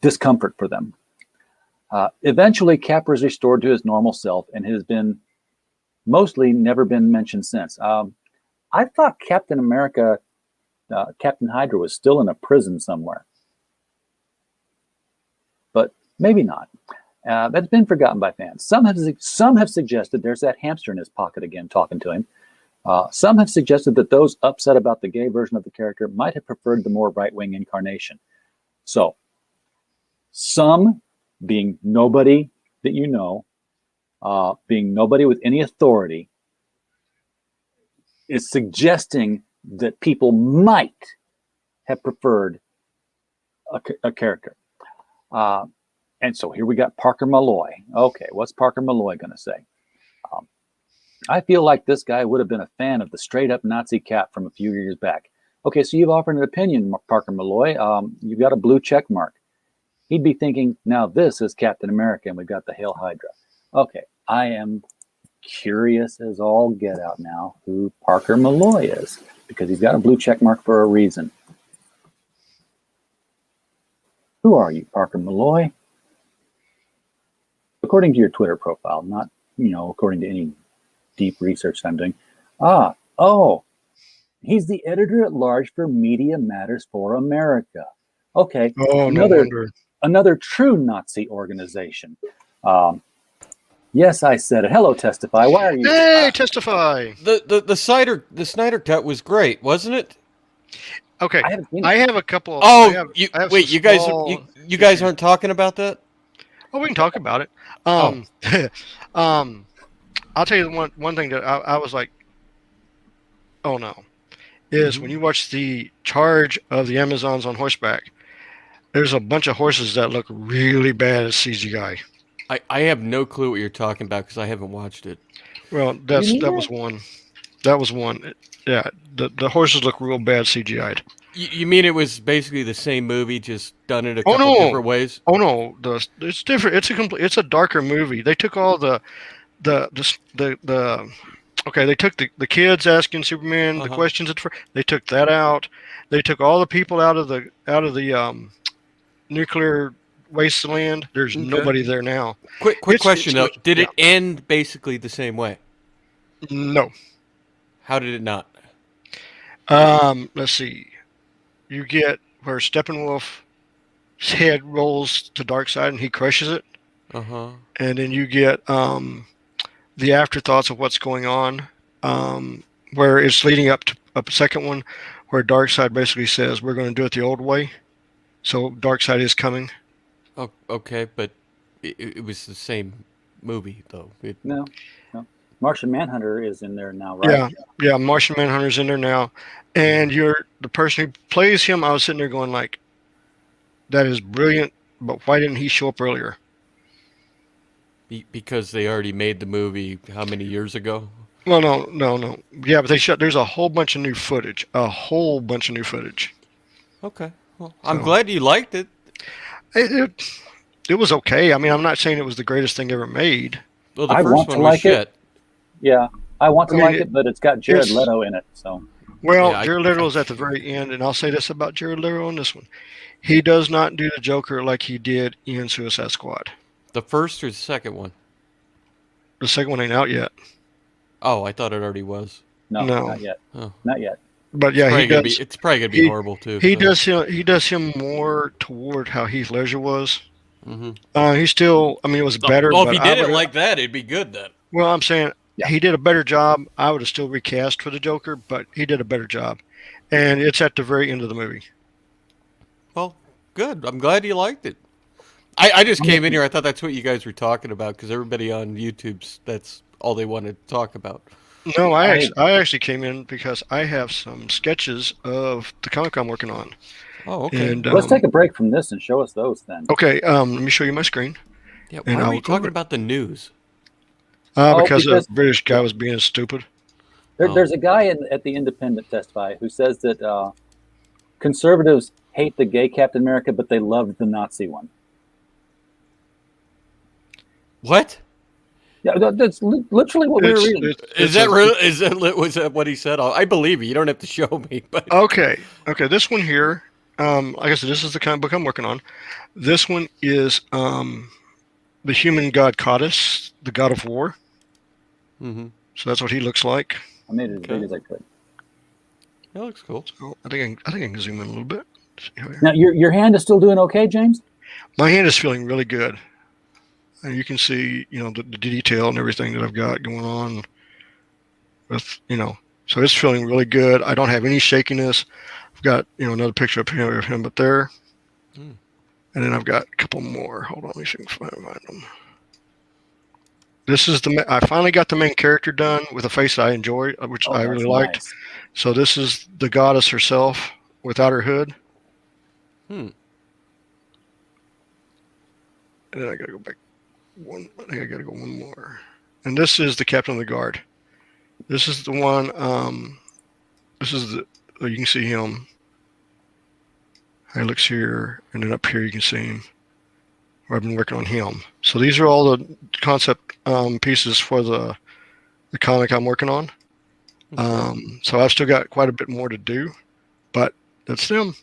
discomfort for them. Eventually, Cap was restored to his normal self and has been mostly never been mentioned since. I thought Captain America, Captain Hydra, was still in a prison somewhere, but maybe not. That's been forgotten by fans. Some have suggested there's that hamster in his pocket again talking to him. Some have suggested that those upset about the gay version of the character might have preferred the more right-wing incarnation. So, some, being nobody that you know, being nobody with any authority, is suggesting that people might have preferred a character. And so here we got Parker Malloy. Okay, what's Parker Malloy going to say? I feel like this guy would have been a fan of the straight-up Nazi Cap from a few years back. Okay, so you've offered an opinion, Parker Malloy. You've got a blue check mark. He'd be thinking, now this is Captain America, and we've got the Hail Hydra. Okay, I am curious as all get out now who Parker Malloy is, because he's got a blue check mark for a reason. Who are you, Parker Malloy? According to your Twitter profile, not, according to any deep research I'm doing. He's the editor-at-large for Media Matters for America. Okay, another true Nazi organization. Yes, I said it. Hello, Testify. Why are you? Hey, Testify. The Snyder cut was great, wasn't it? Okay, I have a couple. You guys aren't talking about that? Oh, we can talk about it. I'll tell you one thing that I was like, oh no, is when you watch the charge of the Amazons on horseback, there's a bunch of horses that look really bad as CGI. I have no clue what you're talking about because I haven't watched it. Well, that was one. That was one. Yeah, the horses look real bad CGI'd. You mean it was basically the same movie, just done in a couple different ways? Oh no, it's different. It's a darker movie. They took all the okay. They took the kids asking Superman the questions at first. They took that out. They took all the people out of the nuclear wasteland. There's nobody there now. Quick question though. Did it end basically the same way? No. How did it not? Let's see. You get where Steppenwolf's head rolls to Darkseid and he crushes it. And then you get the afterthoughts of what's going on, where it's leading up to a second one where Darkseid basically says, we're going to do it the old way. So Darkseid is coming. Oh, okay, but it was the same movie, though. No. Martian Manhunter is in there now, right? Yeah, Martian Manhunter's in there now. And the person who plays him, I was sitting there going like, that is brilliant, but why didn't he show up earlier? Because they already made the movie how many years ago? Well, no. Yeah, but there's a whole bunch of new footage. Okay. Well, I'm glad you liked it. It was okay. I mean, I'm not saying it was the greatest thing ever made. Well, the first one was shit. Yeah, I want to like it, but it's got Jared Leto in it. So. Well, Jared Leto is at the very end, and I'll say this about Jared Leto on this one. He does not do the Joker like he did in Suicide Squad. The first or the second one? The second one ain't out yet. Oh, I thought it already was. No. Not yet. Oh. Not yet. But yeah, it's probably gonna be horrible too. He does him more toward how Heath Ledger was. Mm-hmm. He still, I mean, it was better. Well, if he did it like that, it'd be good then. Well, I'm saying he did a better job. I would have still recast for the Joker, but he did a better job, and it's at the very end of the movie. Well, good. I'm glad you liked it. I just came in here. I thought that's what you guys were talking about because everybody on YouTube's that's all they wanted to talk about. No, I actually came in because I have some sketches of the comic I'm working on. Oh, okay. And, let's take a break from this and show us those then. Okay, let me show you my screen. Yeah, why are we talking about the news? Because a British guy was being stupid. There's a guy at the Independent Testify who says that conservatives hate the gay Captain America, but they loved the Nazi one. What? Yeah, that's literally what we were reading. Is that real? Was that what he said? I believe you. You don't have to show me, but Okay. This one here, like I said, this is the kind of book I'm working on. This one is the human god Codus, the god of war. mm-hmm. So that's what he looks like. I made it as big as I could. That looks cool. So I think I can zoom in a little bit. Now, your hand is still doing okay, James? My hand is feeling really good. And you can see, the detail and everything that I've got going on with, so it's feeling really good. I don't have any shakiness. I've got, another picture up here of him, but there. Mm. And then I've got a couple more. Hold on, let me see if I can find them. This is I finally got the main character done with a face I enjoy, which I really liked. Nice. So this is the goddess herself without her hood. Hmm. And then I gotta go back I think I gotta go one more. And this is the captain of the guard. This is the one, this is you can see him. He looks here, and then up here you can see him. Where I've been working on him. So these are all the concept pieces for the comic I'm working on. So I've still got quite a bit more to do, but that's them.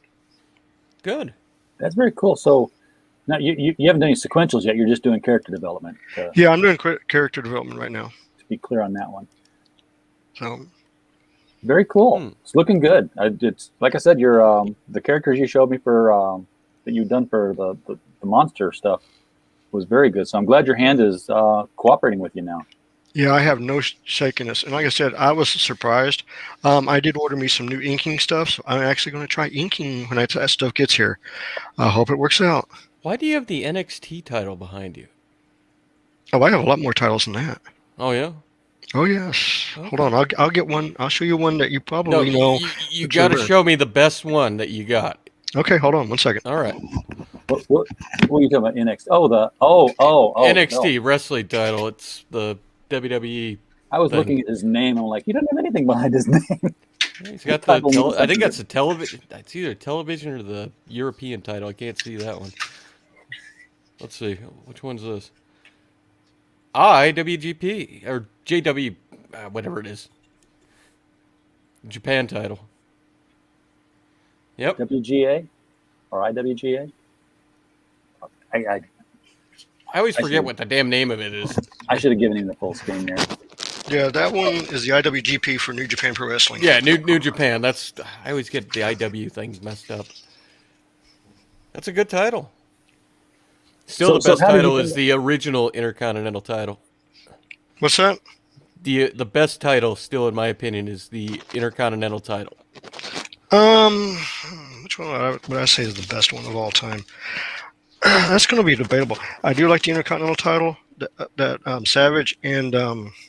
Good. That's very cool. So now you haven't done any sequentials yet. You're just doing character development. Yeah, I'm doing character development right now. To be clear on that one. So very cool. It's looking good. It's like I said, your the characters you showed me for that you've done for the monster stuff was very good. So I'm glad your hand is cooperating with you now. Yeah, I have no shakiness. And like I said, I was surprised. I did order me some new inking stuff, so I'm actually going to try inking when that stuff gets here. I hope it works out. Why do you have the NXT title behind you? Oh, I have a lot more titles than that. Oh, yeah? Oh, yes. Okay. Hold on. I'll get one. I'll show you one that you probably know. You got to show me the best one that you got. Okay, hold on 1 second. All right. What are you talking about? NXT? Oh. NXT wrestling title. It's the WWE. I was looking at his name. I'm like, you don't have anything behind his name. He's got the. I think that's the television. It's either television or the European title. I can't see that one. Let's see. Which one's this? IWGP or JW, whatever it is. Japan title. Yep. WGA or IWGA. I always forget what the damn name of it is. I should have given him the full screen there. Yeah, that one is the IWGP for New Japan Pro Wrestling. Yeah, New Japan. I always get the IW things messed up. That's a good title. Still, the best title is the original Intercontinental title. What's that? The best title, still in my opinion, is the Intercontinental title. Which one would I say is the best one of all time? That's going to be debatable. I do like the Intercontinental title, that Savage and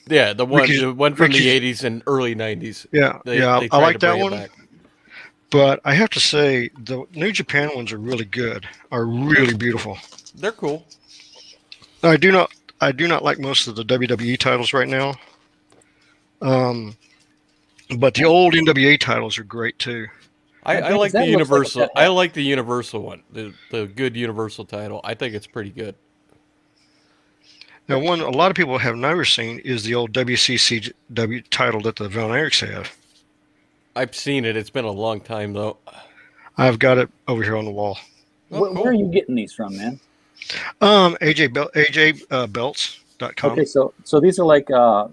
yeah, the one from the 80s and early 90s. Yeah, I like that one. But I have to say the New Japan ones are really good, are really beautiful. They're cool. I do not like most of the WWE titles right now. But the old NWA titles are great too. I like the Universal. I like the Universal one, the good Universal title. I think it's pretty good. Now, one a lot of people have never seen is the old WCCW title that the Von Erichs have. I've seen it. It's been a long time though. I've got it over here on the wall. Where are you getting these from, man? AJBelts.com. Okay, so these are like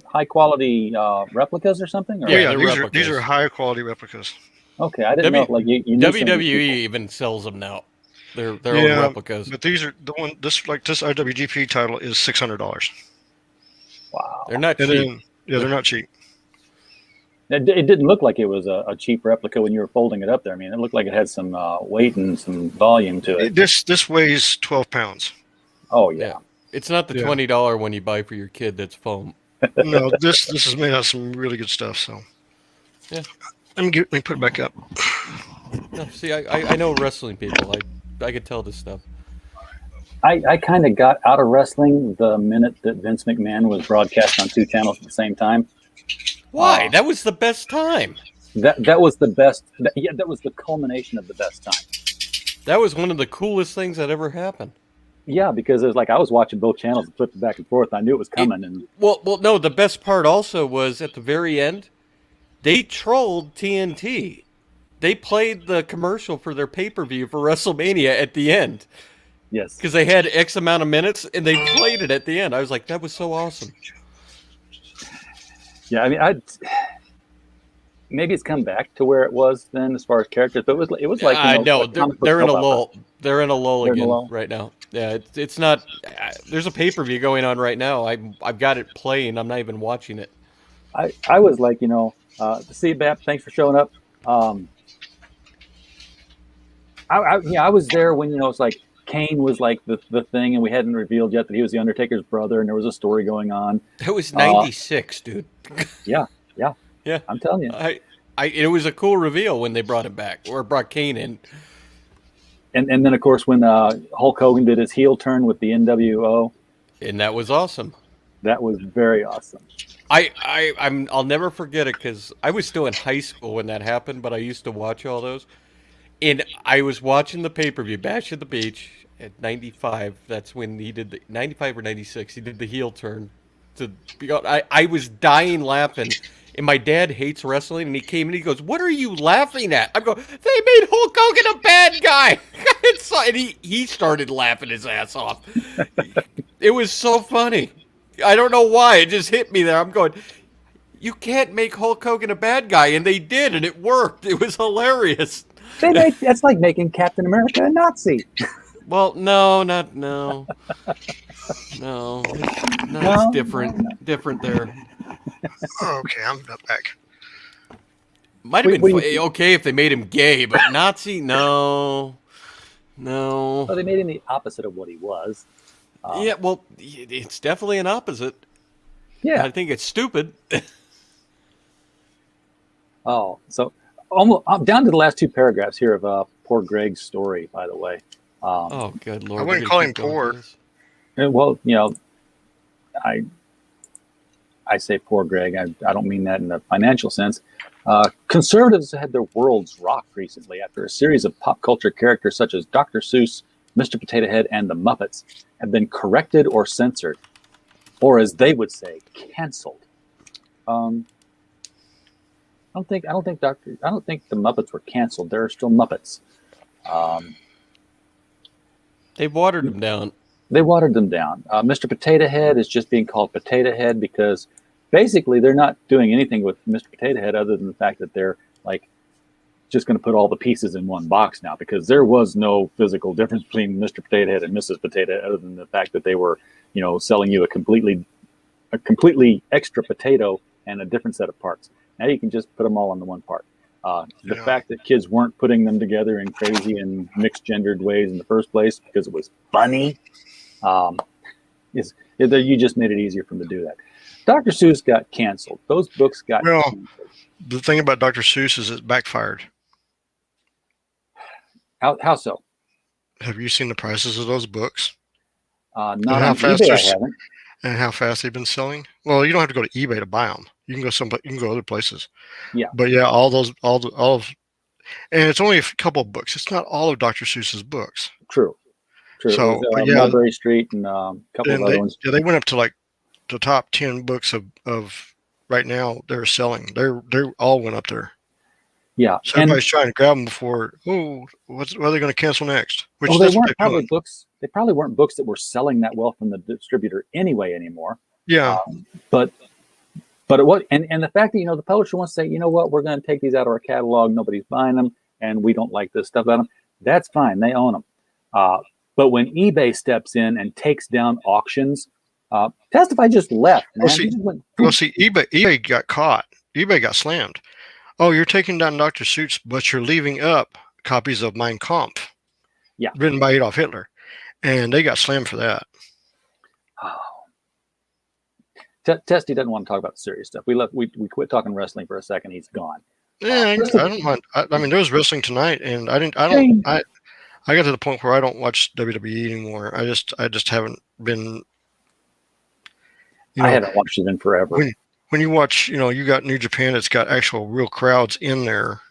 high quality replicas or something? Or? Yeah, these are high quality replicas. Okay, I didn't know. Like you WWE even sells them now. They're own replicas. But these are the one. This IWGP title is $600. Wow, they're not cheap. They're not cheap. It didn't look like it was a cheap replica when you were folding it up there. I mean, it looked like it had some weight and some volume to it. This weighs 12 pounds. Oh yeah. It's not the $20 one you buy for your kid that's foam. No, this is made out of some really good stuff. So yeah, let me put it back up. No, see, I know wrestling people. I could tell this stuff. I kind of got out of wrestling the minute that Vince McMahon was broadcast on 2 channels at the same time. Why? That was the best time. That was the best. That was the culmination of the best time. That was one of the coolest things that ever happened. Yeah, because it was like I was watching both channels and flipping back and forth. I knew it was coming, and Well, no. The best part also was at the very end, they trolled TNT. They played the commercial for their pay-per-view for WrestleMania at the end yes, because they had X amount of minutes and they played it at the end. I was like, that was so awesome. yeah. I mean, maybe it's come back to where it was then as far as characters, but it was like I know like comic book they're in a soap opera. lull. They're in a lull They're in a again lull. right now. Yeah, it's not. There's a pay-per-view going on right now. I've got it playing. I'm not even watching it. I was like, see, Bap, thanks for showing up. I was there when it's like Kane was like the thing, and we hadn't revealed yet that he was the Undertaker's brother, and there was a story going on. That was '96, dude. Yeah, Yeah, I'm telling you. It was a cool reveal when they brought him back or brought Kane in. And then of course when Hulk Hogan did his heel turn with the NWO, And that was awesome. that was very awesome. I'll never forget it because I was still in high school when that happened, but I used to watch all those. And I was watching the pay-per-view, Bash at the Beach, at 95. That's when he did the 95 or 96. He did the heel turn. I was dying laughing. And my dad hates wrestling, and he came in and he goes, "What are you laughing at?" I'm going, "They made Hulk Hogan a bad guy." And he started laughing his ass off. It was so funny. I don't know why. It just hit me there. I'm going, you can't make Hulk Hogan a bad guy. And they did, and it worked. It was hilarious. That's like making Captain America a Nazi. Well, no. No, it's different. Different there. Okay, I'm back. Might have been okay if they made him gay, but Nazi, no. Well, they made him the opposite of what he was. Yeah, well, it's definitely an opposite. Yeah. I think it's stupid. Oh, so almost I'm down to the last two paragraphs here of poor Greg's story, by the way. Oh, good Lord. I wouldn't call him poor. Well, I say poor Greg. I don't mean that in a financial sense. Conservatives had their worlds rocked recently after a series of pop culture characters such as Dr. Seuss, Mr. Potato Head, and the Muppets have been corrected or censored, or as they would say, canceled. I don't think the Muppets were canceled. There are still Muppets. They've watered them down. They watered them down. Mr. Potato Head is just being called Potato Head because basically they're not doing anything with Mr. Potato Head other than the fact that they're like just going to put all the pieces in one box now, because there was no physical difference between Mr. Potato Head and Mrs. Potato Head other than the fact that they were, selling you a completely extra potato and a different set of parts. Now you can just put them all into one part. The fact that kids weren't putting them together in crazy and mixed gendered ways in the first place because it was funny, you just made it easier for them to do that. Dr. Seuss got canceled. Those books got canceled. The thing about Dr. Seuss is it backfired. How so? Have you seen the prices of those books? Not on eBay, I haven't. And how fast they've been selling? Well, you don't have to go to eBay to buy them. You can go other places. Yeah. But yeah, all of, and it's only a couple of books. It's not all of Dr. Seuss's books. True. So, Mulberry Street and a couple of other ones. Yeah, they went up to like the top 10 books of right now they're selling. They're all went up there. Yeah. So everybody's trying to grab them before. What are they going to cancel next? They weren't probably books. They probably weren't books that were selling that well from the distributor anymore. Yeah. But it was, and the fact that the publisher wants to say, we're going to take these out of our catalog. Nobody's buying them, and we don't like this stuff about them. That's fine. They own them. But when eBay steps in and takes down auctions, Testify just left, man. eBay got caught. eBay got slammed. Oh, you're taking down Dr. Seuss, but you're leaving up copies of Mein Kampf, written by Adolf Hitler, and they got slammed for that. Oh. Testy doesn't want to talk about the serious stuff. We quit talking wrestling for a second. He's gone. Yeah, I don't mind. I mean, there was wrestling tonight, and I got to the point where I don't watch WWE anymore. I just haven't been. I haven't watched it in forever. When you watch, you got New Japan, it's got actual real crowds in there.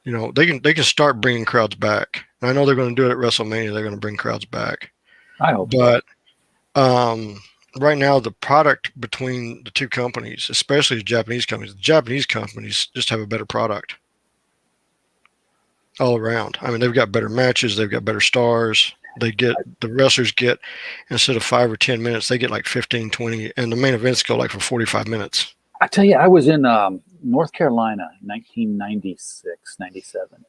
They can start bringing crowds back. And I know they're going to do it at WrestleMania. They're going to bring crowds back. I hope so. But right now, the product between the two companies, especially the Japanese companies just have a better product all around. I mean, they've got better matches. They've got better stars. The wrestlers get, instead of 5 or 10 minutes, they get like 15, 20, and the main events go like for 45 minutes. I tell you, I was in North Carolina in 1996, 97.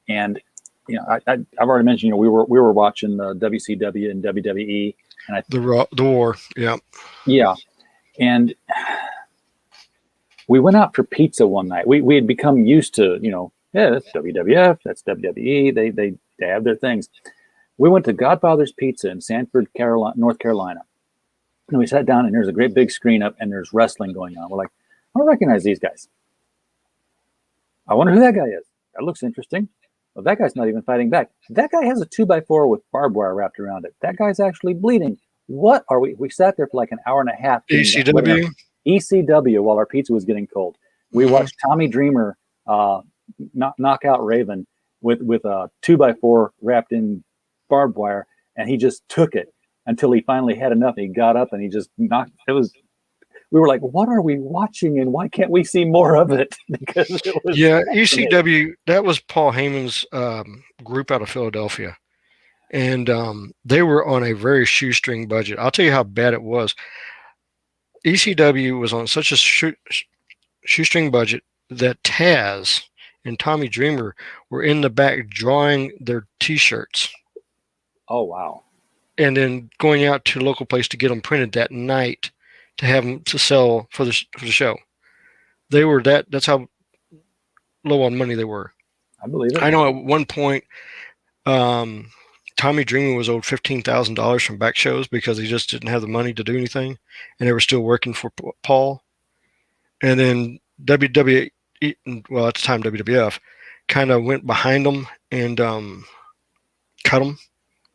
And, you know, I've already mentioned, you know, we were watching WCW and WWE. And The war, yeah. Yeah. And we went out for pizza one night. We had become used to, you know, yeah, that's WWF, that's WWE. They have their things. We went to Godfather's Pizza in Sanford, North Carolina. And we sat down, and there's a great big screen up, and there's wrestling going on. We're like, I don't recognize these guys. I wonder who that guy is. That looks interesting. Well, that guy's not even fighting back. That guy has a 2x4 with barbed wire wrapped around it. That guy's actually bleeding. What are we? We sat there for like an hour and a half. ECW? ECW while our pizza was getting cold. We watched Tommy Dreamer knock out Raven with a 2x4 wrapped in barbed wire, and he just took it until he finally had enough. He got up and he just knocked. We were like, what are we watching, and why can't we see more of it? Because it was ECW, that was Paul Heyman's group out of Philadelphia. And they were on a very shoestring budget. I'll tell you how bad it was. ECW was on such a shoestring budget that Taz and Tommy Dreamer were in the back drawing their T-shirts. Oh, wow. And then going out to a local place to get them printed that night to have them to sell for the show. They were that's how low on money they were. I believe it. I know at one point, Tommy Dreamer was owed $15,000 from back shows because he just didn't have the money to do anything, and they were still working for Paul. And then WWE, well, at the time WWF, kind of went behind them and cut them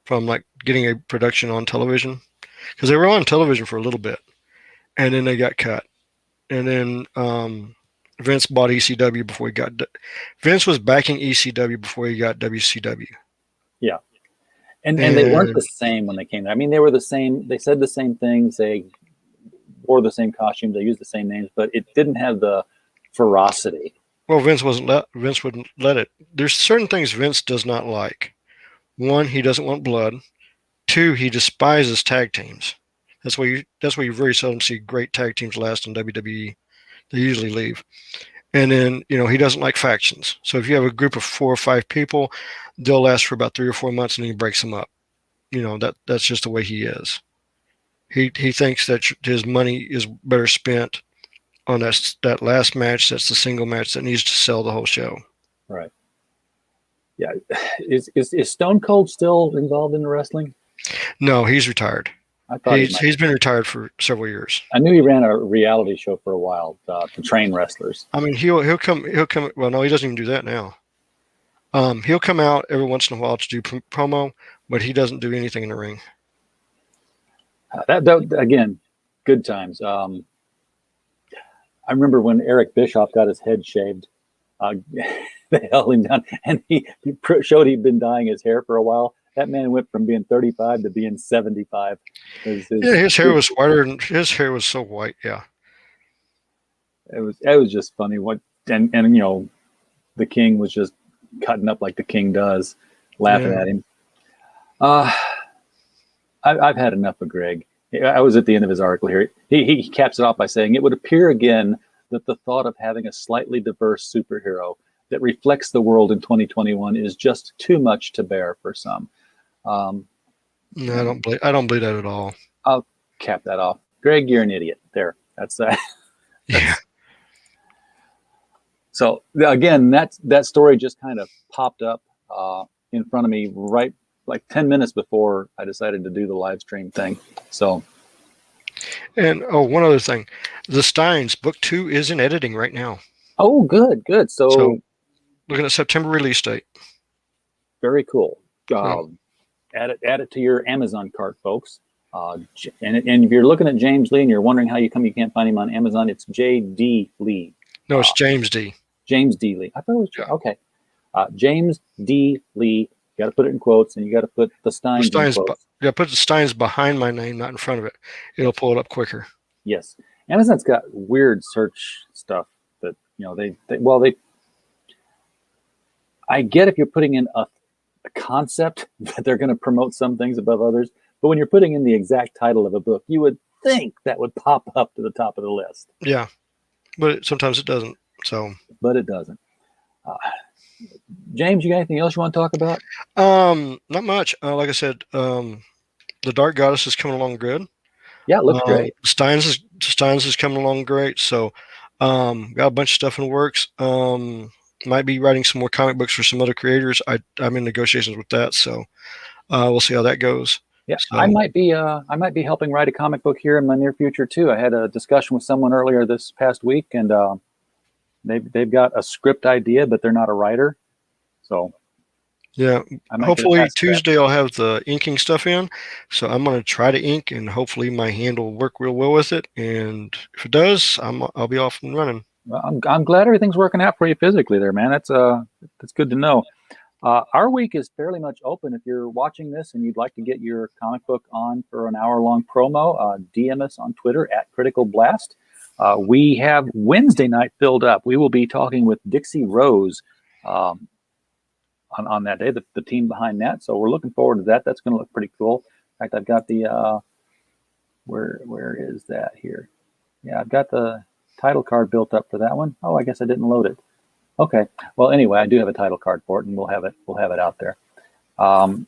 from like getting a production on television, because they were on television for a little bit, and then they got cut. And then Vince bought ECW before he got. Vince was backing ECW before he got WCW. Yeah. And they weren't the same when they came there. I mean, they were the same. They said the same things. They wore the same costumes. They used the same names, but it didn't have the ferocity. Well, Vince wouldn't let it. There's certain things Vince does not like. One, he doesn't want blood. Two, he despises tag teams. That's why you very seldom see great tag teams last in WWE. They usually leave. And then, you know, he doesn't like factions. So if you have a group of 4 or 5 people, they'll last for about 3 or 4 months, and then he breaks them up. You know, that's just the way he is. He thinks that his money is better spent on that last match. That's the single match that needs to sell the whole show. Right. Yeah. Is Stone Cold still involved in the wrestling? No, he's retired. I thought he's been retired for several years. I knew he ran a reality show for a while to train wrestlers. I mean, he'll come. Well, no, he doesn't even do that now. He'll come out every once in a while to do promo, but he doesn't do anything in the ring. That again, good times. I remember when Eric Bischoff got his head shaved. They held him down, and he showed he'd been dyeing his hair for a while. That man went from being 35 to being 75. His hair was whiter, and his hair was so white. Yeah, it was just funny. And you know, the King was just cutting up like the King does, laughing at him. I've had enough of Greg. I was at the end of his article here. He caps it off by saying, "It would appear again that the thought of having a slightly diverse superhero that reflects the world in 2021 is just too much to bear for some." No, I don't believe that at all. I'll cap that off. Greg, you're an idiot. There, that's that. Yeah. So again, that story just kind of popped up in front of me right like 10 minutes before I decided to do the live stream thing. So. And one other thing, the Steins book 2 is in editing right now. Oh, good. So looking at September release date. Very cool. Add it to your Amazon cart, folks. And if you're looking at James Lee and you're wondering how you can't find him on Amazon, it's J.D. Lee. No, it's James D. James D. Lee. I thought it was okay. James D. Lee You got to put it in quotes, and you got to put the Steins in quotes. Yeah, put the Steins behind my name, not in front of it. It'll pull it up quicker. Yes, Amazon's got weird search stuff that I get if you're putting in a concept that they're going to promote some things above others, but when you're putting in the exact title of a book, you would think that would pop up to the top of the list. Yeah, but sometimes it doesn't. So, but it doesn't. James, you got anything else you want to talk about? Not much. Like I said, the Dark Goddess is coming along good. Yeah, it looks great. Steins is coming along great. So, got a bunch of stuff in the works. Might be writing some more comic books for some other creators. I'm in negotiations with that, so we'll see how that goes. Yeah, so, I might be helping write a comic book here in the near future too. I had a discussion with someone earlier this past week, and they've got a script idea, but they're not a writer. So yeah, hopefully Tuesday I'll have the inking stuff in. So I'm going to try to ink, and hopefully my hand will work real well with it. And if it does, I'll be off and running. Well, I'm glad everything's working out for you physically there, man. That's good to know. Our week is fairly much open. If you're watching this and you'd like to get your comic book on for an hour-long promo, DM us on Twitter at Critical Blast. We have Wednesday night filled up. We will be talking with Dixie Rose on that day, the team behind that. So we're looking forward to that. That's going to look pretty cool. In fact, I've got the where is that here? Yeah, I've got the title card built up for that one. Oh, I guess I didn't load it. Okay. Well, anyway, I do have a title card for it, and we'll have it out there. And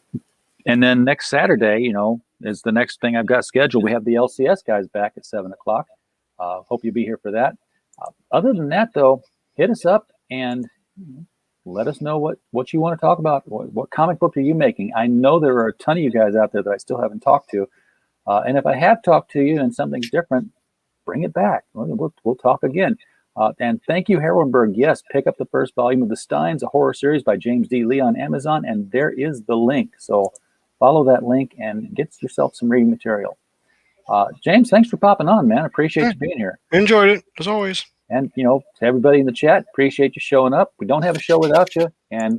then next Saturday, is the next thing I've got scheduled. We have the LCS guys back at 7:00. Hope you'll be here for that. Other than that, though, hit us up and let us know what you want to talk about. What comic book are you making? I know there are a ton of you guys out there that I still haven't talked to. And if I have talked to you and something's different, bring it back. We'll talk again. And thank you, Herwenberg. Yes, pick up the first volume of The Steins, a horror series by James D. Lee on Amazon, and there is the link. So follow that link and get yourself some reading material. James, thanks for popping on, man. Appreciate you being here. Enjoyed it, as always. And, to everybody in the chat, appreciate you showing up. We don't have a show without you, and